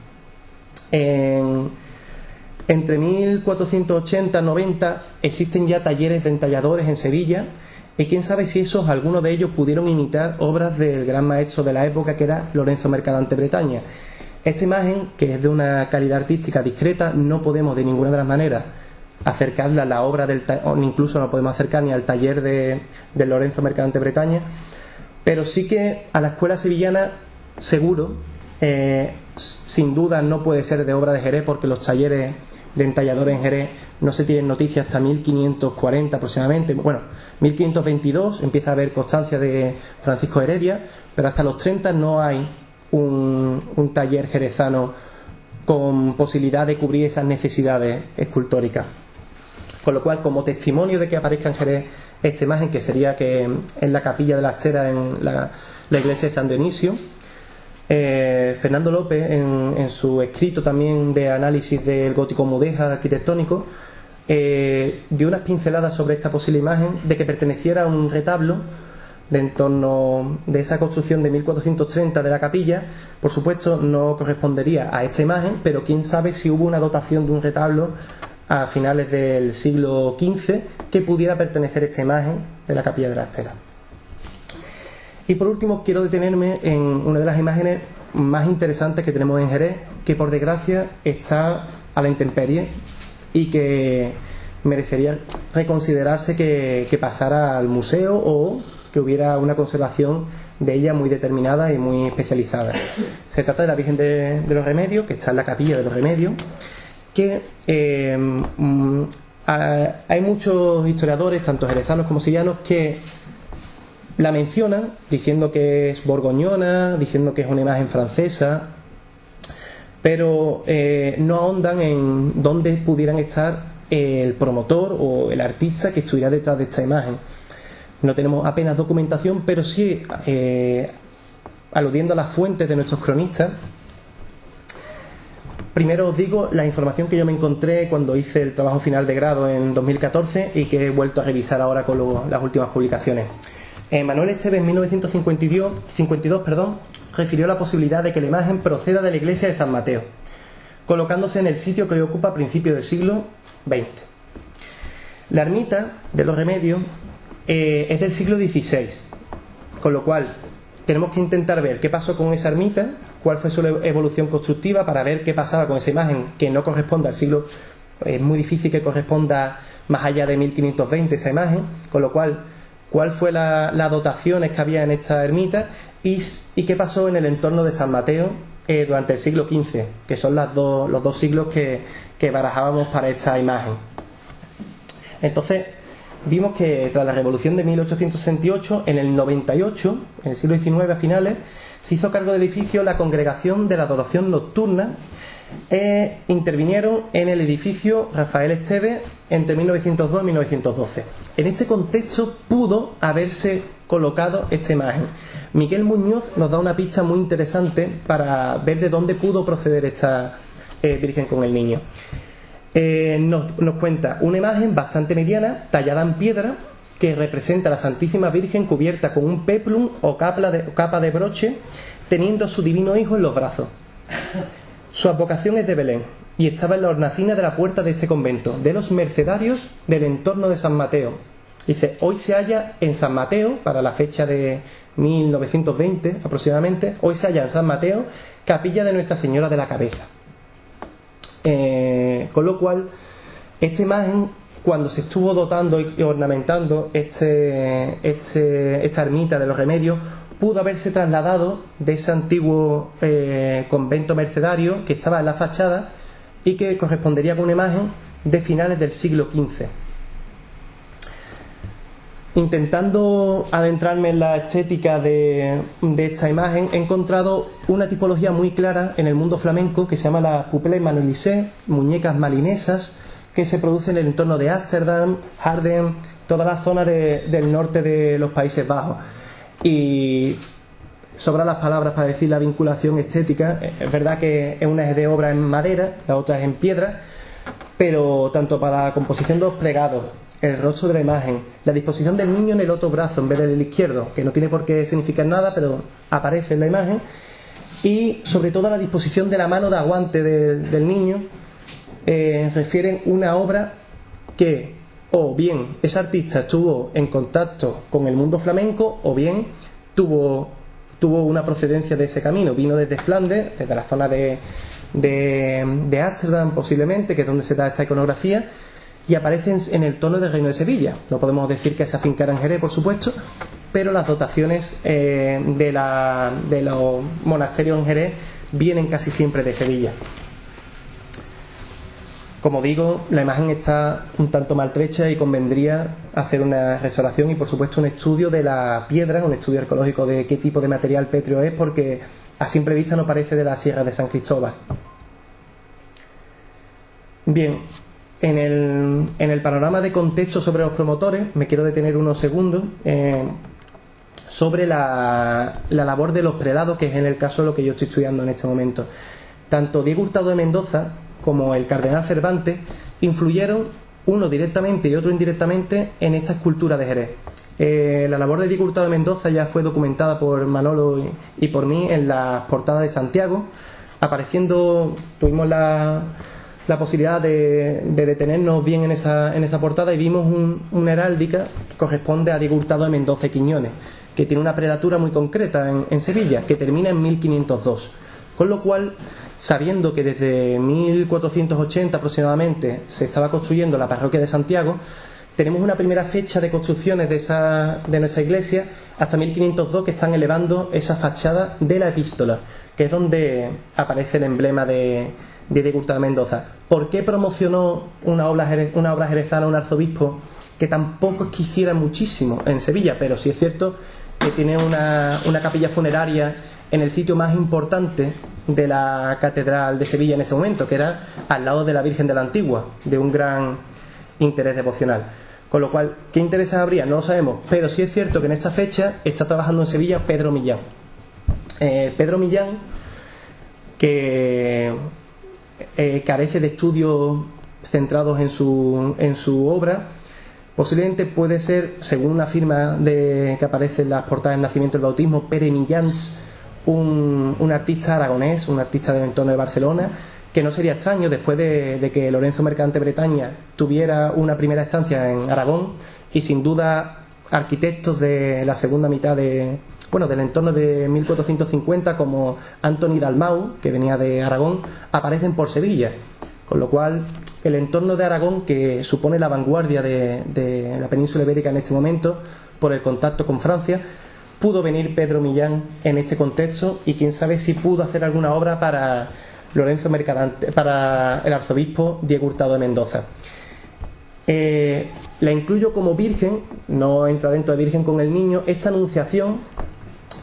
Entre 1480 y 90 existen ya talleres de entalladores en Sevilla, y quién sabe si algunos de ellos pudieron imitar obras del gran maestro de la época, que era Lorenzo Mercadante Bretaña. Esta imagen, que es de una calidad artística discreta, no podemos de ninguna de las maneras acercarla a la obra o incluso no podemos acercar ni al taller de Lorenzo Mercadante Bretaña, pero sí que a la escuela sevillana seguro, sin duda no puede ser de obra de Jerez, porque los talleres de entalladores en Jerez no se tienen noticias hasta 1540 aproximadamente. Bueno, 1522 empieza a haber constancia de Francisco Heredia, pero hasta los 30 no hay un taller jerezano con posibilidad de cubrir esas necesidades escultóricas. Con lo cual, como testimonio de que aparezca en Jerez esta imagen, que sería que en la capilla de la Estera, en la iglesia de San Dionisio, Fernando López, en su escrito también de análisis del gótico mudéjar arquitectónico, dio unas pinceladas sobre esta posible imagen, de que perteneciera a un retablo de en torno de esa construcción de 1430 de la capilla. Por supuesto no correspondería a esta imagen, pero quién sabe si hubo una dotación de un retablo a finales del siglo XV que pudiera pertenecer a esta imagen de la capilla de la Estera. Y por último quiero detenerme en una de las imágenes más interesantes que tenemos en Jerez, que por desgracia está a la intemperie y que merecería reconsiderarse que pasara al museo, o que hubiera una conservación de ella muy determinada y muy especializada. Se trata de la Virgen de los Remedios, que está en la capilla de los Remedios, que hay muchos historiadores, tanto jerezanos como sevillanos, que la mencionan diciendo que es borgoñona, diciendo que es una imagen francesa, pero no ahondan en dónde pudieran estar el promotor o el artista que estuviera detrás de esta imagen. No tenemos apenas documentación, pero sí, aludiendo a las fuentes de nuestros cronistas. Primero os digo la información que yo me encontré cuando hice el trabajo final de grado en 2014 y que he vuelto a revisar ahora con las últimas publicaciones. Manuel Esteves, en 1952, refirió la posibilidad de que la imagen proceda de la iglesia de San Mateo, colocándose en el sitio que hoy ocupa a principios del siglo XX. La ermita de los Remedios es del siglo XVI, con lo cual tenemos que intentar ver qué pasó con esa ermita, cuál fue su evolución constructiva, para ver qué pasaba con esa imagen que no corresponde al siglo. Es muy difícil que corresponda más allá de 1520 esa imagen, con lo cual cuál fue las dotaciones que había en esta ermita y qué pasó en el entorno de San Mateo durante el siglo XV, que son los dos siglos que barajábamos para esta imagen. Entonces vimos que tras la revolución de 1868, en el 98, en el siglo XIX a finales, se hizo cargo del edificio la Congregación de la Adoración Nocturna, intervinieron en el edificio Rafael Esteves entre 1902 y 1912. En este contexto pudo haberse colocado esta imagen. Miguel Muñoz nos da una pista muy interesante para ver de dónde pudo proceder esta Virgen con el Niño. Nos cuenta una imagen bastante mediana, tallada en piedra, que representa a la Santísima Virgen cubierta con un peplum o capa de broche, teniendo a su divino hijo en los brazos. Su advocación es de Belén y estaba en la hornacina de la puerta de este convento, de los mercedarios del entorno de San Mateo. Dice, hoy se halla en San Mateo, para la fecha de 1920 aproximadamente, hoy se halla en San Mateo, capilla de Nuestra Señora de la Cabeza. Con lo cual, esta imagen, cuando se estuvo dotando y ornamentando esta ermita de los Remedios, pudo haberse trasladado de ese antiguo convento mercedario que estaba en la fachada y que correspondería con una imagen de finales del siglo XV. intentando adentrarme en la estética de esta imagen, he encontrado una tipología muy clara en el mundo flamenco que se llama la poupées malinaises, muñecas malinesas, que se producen en el entorno de Ámsterdam, Haarlem, toda la zona del norte de los Países Bajos. Y sobran las palabras para decir la vinculación estética. Es verdad que una es de obra en madera, la otra es en piedra, pero tanto para la composición de los plegados, el rostro de la imagen, la disposición del niño en el otro brazo en vez del izquierdo, que no tiene por qué significar nada, pero aparece en la imagen, y sobre todo la disposición de la mano de aguante del niño, refieren una obra que o bien ese artista estuvo en contacto con el mundo flamenco o bien tuvo una procedencia de ese camino, vino desde Flandes, desde la zona de Ámsterdam posiblemente, que es donde se da esta iconografía, y aparecen en el tono del Reino de Sevilla. No podemos decir que se afincara en Jerez, por supuesto, pero las dotaciones de los monasterios en Jerez vienen casi siempre de Sevilla. Como digo, la imagen está un tanto maltrecha y convendría hacer una restauración y, por supuesto, un estudio de la piedra, un estudio arqueológico de qué tipo de material pétreo es, porque a simple vista no parece de la Sierra de San Cristóbal. Bien, en el panorama de contexto sobre los promotores, me quiero detener unos segundos sobre la labor de los prelados, que es en el caso de lo que yo estoy estudiando en este momento. Tanto Diego Hurtado de Mendoza como el cardenal Cervantes influyeron, uno directamente y otro indirectamente, en esta escultura de Jerez. La labor de Diego Hurtado de Mendoza ya fue documentada por Manolo y por mí en las portadas de Santiago, apareciendo, tuvimos la posibilidad de detenernos bien en esa portada y vimos una heráldica que corresponde a Diego Hurtado de Mendoza y Quiñones, que tiene una prelatura muy concreta en Sevilla, que termina en 1502, con lo cual, sabiendo que desde 1480 aproximadamente se estaba construyendo la parroquia de Santiago, tenemos una primera fecha de construcciones de nuestra iglesia hasta 1502, que están elevando esa fachada de la epístola, que es donde aparece el emblema de Diego Hurtado de Mendoza. ¿Por qué promocionó una obra jerezana un arzobispo que tampoco quisiera muchísimo en Sevilla? Pero sí es cierto que tiene una capilla funeraria en el sitio más importante de la catedral de Sevilla en ese momento, que era al lado de la Virgen de la Antigua, de un gran interés devocional. Con lo cual, ¿qué intereses habría? No lo sabemos, pero sí es cierto que en esta fecha está trabajando en Sevilla Pedro Millán. Pedro Millán, que carece de estudios centrados en su obra, posiblemente puede ser, según una firma que aparece en las portadas del Nacimiento y el Bautismo, Pere Millans, un artista aragonés, un artista del entorno de Barcelona, que no sería extraño después de que Lorenzo Mercadante Bretaña tuviera una primera estancia en Aragón, y sin duda arquitectos de la segunda mitad del entorno de 1450 como Antoni Dalmau, que venía de Aragón, aparecen por Sevilla, con lo cual el entorno de Aragón, que supone la vanguardia de la península ibérica en este momento por el contacto con Francia, pudo venir Pedro Millán en este contexto, y quién sabe si pudo hacer alguna obra para Lorenzo Mercadante, para el arzobispo Diego Hurtado de Mendoza. La incluyo como virgen, no entra dentro de Virgen con el Niño, esta anunciación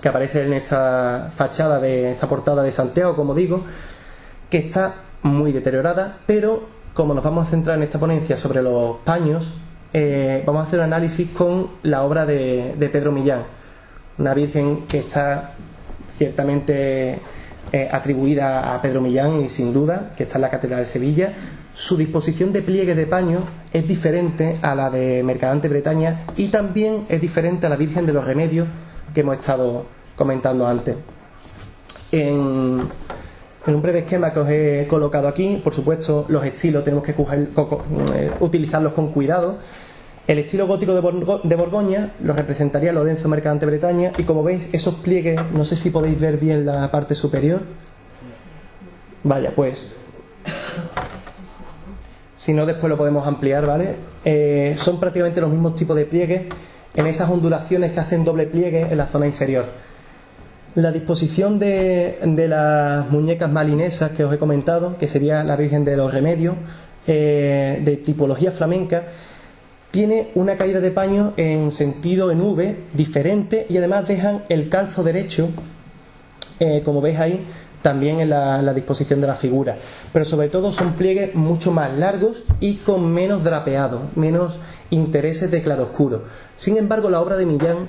que aparece en esta fachada de esta portada de Santiago, como digo, que está muy deteriorada, pero como nos vamos a centrar en esta ponencia sobre los paños, vamos a hacer un análisis con la obra de Pedro Millán, una virgen que está ciertamente atribuida a Pedro Millán, y sin duda que está en la Catedral de Sevilla. Su disposición de pliegues de paño es diferente a la de Mercadante Bretaña, y también es diferente a la Virgen de los Remedios que hemos estado comentando antes. En un breve esquema que os he colocado aquí, por supuesto, los estilos tenemos que utilizarlos con cuidado. El estilo gótico de Borgoña lo representaría Lorenzo Mercadante Bretaña, y como veis, esos pliegues, no sé si podéis ver bien la parte superior. Vaya, pues si no, después lo podemos ampliar, ¿vale? Son prácticamente los mismos tipos de pliegues en esas ondulaciones que hacen doble pliegue en la zona inferior. La disposición de las muñecas malinesas que os he comentado, que sería la Virgen de los Remedios, de tipología flamenca, tiene una caída de paño en sentido en V diferente y además dejan el calzo derecho, como veis ahí, también en la disposición de la figura, pero sobre todo son pliegues mucho más largos y con menos drapeado, menos intereses de claroscuro. Sin embargo, la obra de Millán,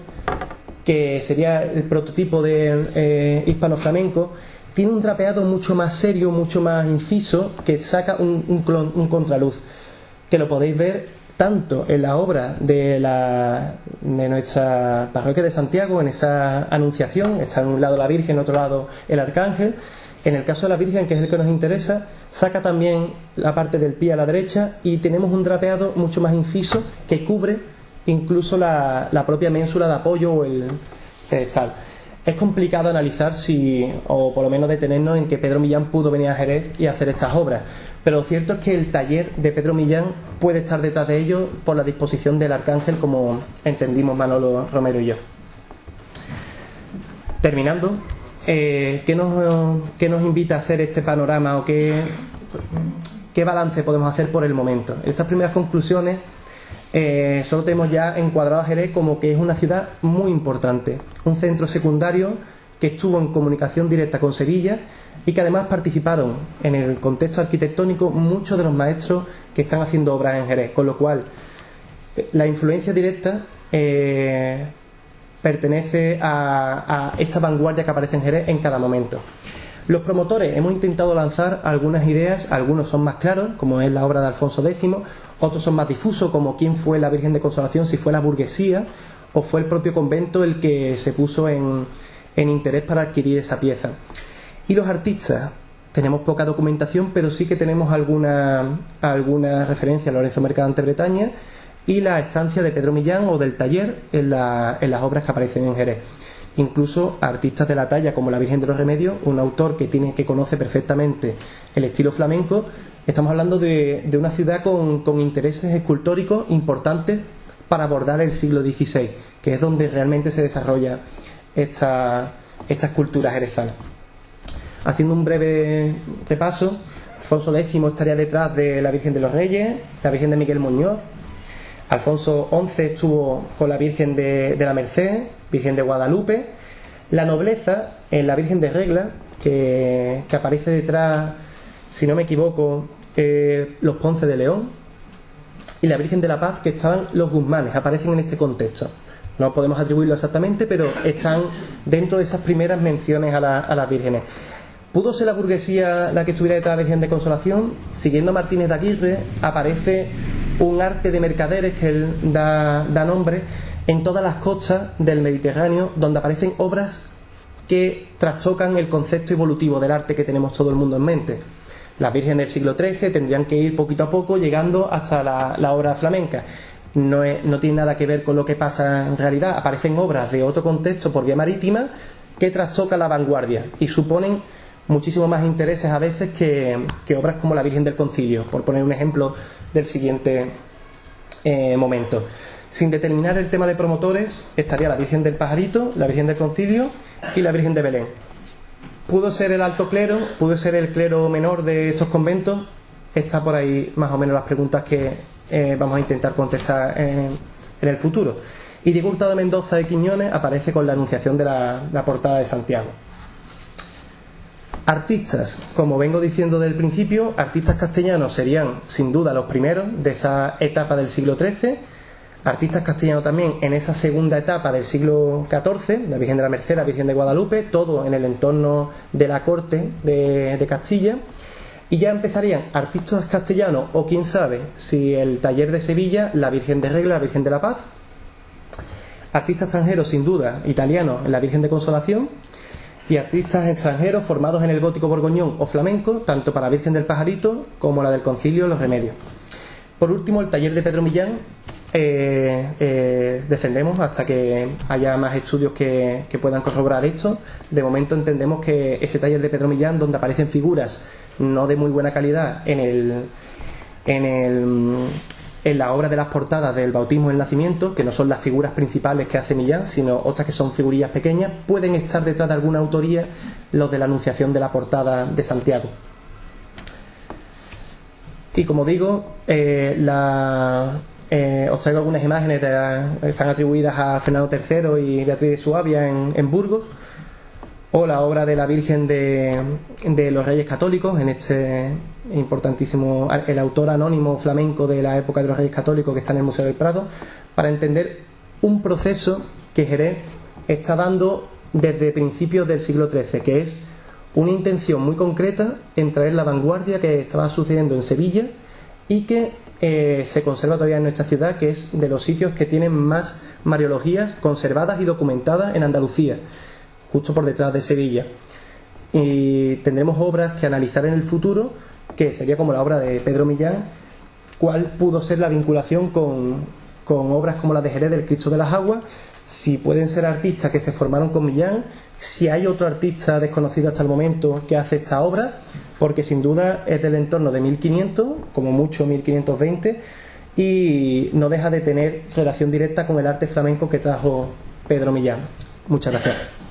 que sería el prototipo de hispano-flamenco, tiene un drapeado mucho más serio, mucho más inciso, que saca un contraluz, que lo podéis ver tanto en la obra de nuestra parroquia de Santiago, en esa Anunciación, está en un lado la Virgen, en otro lado el Arcángel. En el caso de la Virgen, que es el que nos interesa, saca también la parte del pie a la derecha y tenemos un drapeado mucho más inciso que cubre incluso la propia ménsula de apoyo o el pedestal. Es complicado analizar o por lo menos detenernos en que Pedro Millán pudo venir a Jerez y hacer estas obras, pero lo cierto es que el taller de Pedro Millán puede estar detrás de ello por la disposición del Arcángel, como entendimos Manolo Romero y yo. Terminando, ¿qué nos invita a hacer este panorama o qué balance podemos hacer por el momento? Esas primeras conclusiones, solo tenemos ya encuadrado a Jerez como que es una ciudad muy importante, un centro secundario que estuvo en comunicación directa con Sevilla y que además participaron en el contexto arquitectónico muchos de los maestros que están haciendo obras en Jerez, con lo cual la influencia directa pertenece a esta vanguardia que aparece en Jerez en cada momento. Los promotores hemos intentado lanzar algunas ideas, algunos son más claros, como es la obra de Alfonso X, otros son más difusos, como quién fue la Virgen de Consolación, si fue la burguesía o fue el propio convento el que se puso en interés para adquirir esa pieza. Y los artistas, tenemos poca documentación, pero sí que tenemos alguna referencia a Lorenzo Mercadante Bretaña y la estancia de Pedro Millán o del taller en las obras que aparecen en Jerez. Incluso artistas de la talla como la Virgen de los Remedios, un autor que conoce perfectamente el estilo flamenco. Estamos hablando de una ciudad con intereses escultóricos importantes para abordar el siglo XVI, que es donde realmente se desarrolla esta escultura jerezana. Haciendo un breve repaso, Alfonso X estaría detrás de la Virgen de los Reyes, la Virgen de Miguel Muñoz. Alfonso XI estuvo con la Virgen de la Merced, Virgen de Guadalupe. La nobleza en la Virgen de Regla, que aparece detrás, si no me equivoco, los Ponce de León, y la Virgen de la Paz, que estaban los Guzmanes, aparecen en este contexto. No podemos atribuirlo exactamente, pero están dentro de esas primeras menciones a las vírgenes. ¿Pudo ser la burguesía la que estuviera detrás de la Virgen de Consolación? Siguiendo a Martínez de Aguirre, aparece un arte de mercaderes que él da nombre en todas las costas del Mediterráneo, donde aparecen obras que trastocan el concepto evolutivo del arte que tenemos todo el mundo en mente. Las Virgen del siglo XIII tendrían que ir poquito a poco llegando hasta la obra flamenca. No tiene nada que ver con lo que pasa en realidad. Aparecen obras de otro contexto por vía marítima que trastocan la vanguardia y suponen muchísimo más intereses a veces que obras como la Virgen del Concilio, por poner un ejemplo del siguiente momento. Sin determinar el tema de promotores, estaría la Virgen del Pajarito, la Virgen del Concilio y la Virgen de Belén. ¿Pudo ser el alto clero? ¿Pudo ser el clero menor de estos conventos? Está por ahí más o menos las preguntas que vamos a intentar contestar en el futuro. Y Diego Hurtado de Mendoza de Quiñones aparece con la anunciación de la portada de Santiago. Artistas, como vengo diciendo desde el principio, artistas castellanos serían sin duda los primeros de esa etapa del siglo XIII. Artistas castellanos también en esa segunda etapa del siglo XIV, la Virgen de la Merced, la Virgen de Guadalupe, todo en el entorno de la corte de Castilla. Y ya empezarían artistas castellanos, o quién sabe, si el taller de Sevilla, la Virgen de Regla, la Virgen de la Paz. Artistas extranjeros, sin duda, italianos, la Virgen de Consolación. Y artistas extranjeros formados en el gótico borgoñón o flamenco, tanto para la Virgen del Pajarito como la del Concilio, los Remedios. Por último, el taller de Pedro Millán, defendemos hasta que haya más estudios que puedan corroborar esto. De momento entendemos que ese taller de Pedro Millán, donde aparecen figuras no de muy buena calidad en la obra de las portadas del bautismo y el nacimiento, que no son las figuras principales que hace Millán, sino otras que son figurillas pequeñas, pueden estar detrás de alguna autoría los de la anunciación de la portada de Santiago. Y como digo, os traigo algunas imágenes están atribuidas a Fernando III y Beatriz de Suabia en Burgos, o la obra de la Virgen de los Reyes Católicos, en este importantísimo, el autor anónimo flamenco de la época de los Reyes Católicos, que está en el Museo del Prado, para entender un proceso que Jerez está dando desde principios del siglo XIII, que es una intención muy concreta en traer la vanguardia que estaba sucediendo en Sevilla y que se conserva todavía en nuestra ciudad, que es de los sitios que tienen más mariologías conservadas y documentadas en Andalucía, justo por detrás de Sevilla. Y tendremos obras que analizar en el futuro, que sería como la obra de Pedro Millán, cuál pudo ser la vinculación con obras como la de Jerez del Cristo de las Aguas, si pueden ser artistas que se formaron con Millán, si hay otro artista desconocido hasta el momento que hace esta obra, porque sin duda es del entorno de 1500, como mucho 1520, y no deja de tener relación directa con el arte flamenco que trajo Pedro Millán. Muchas gracias.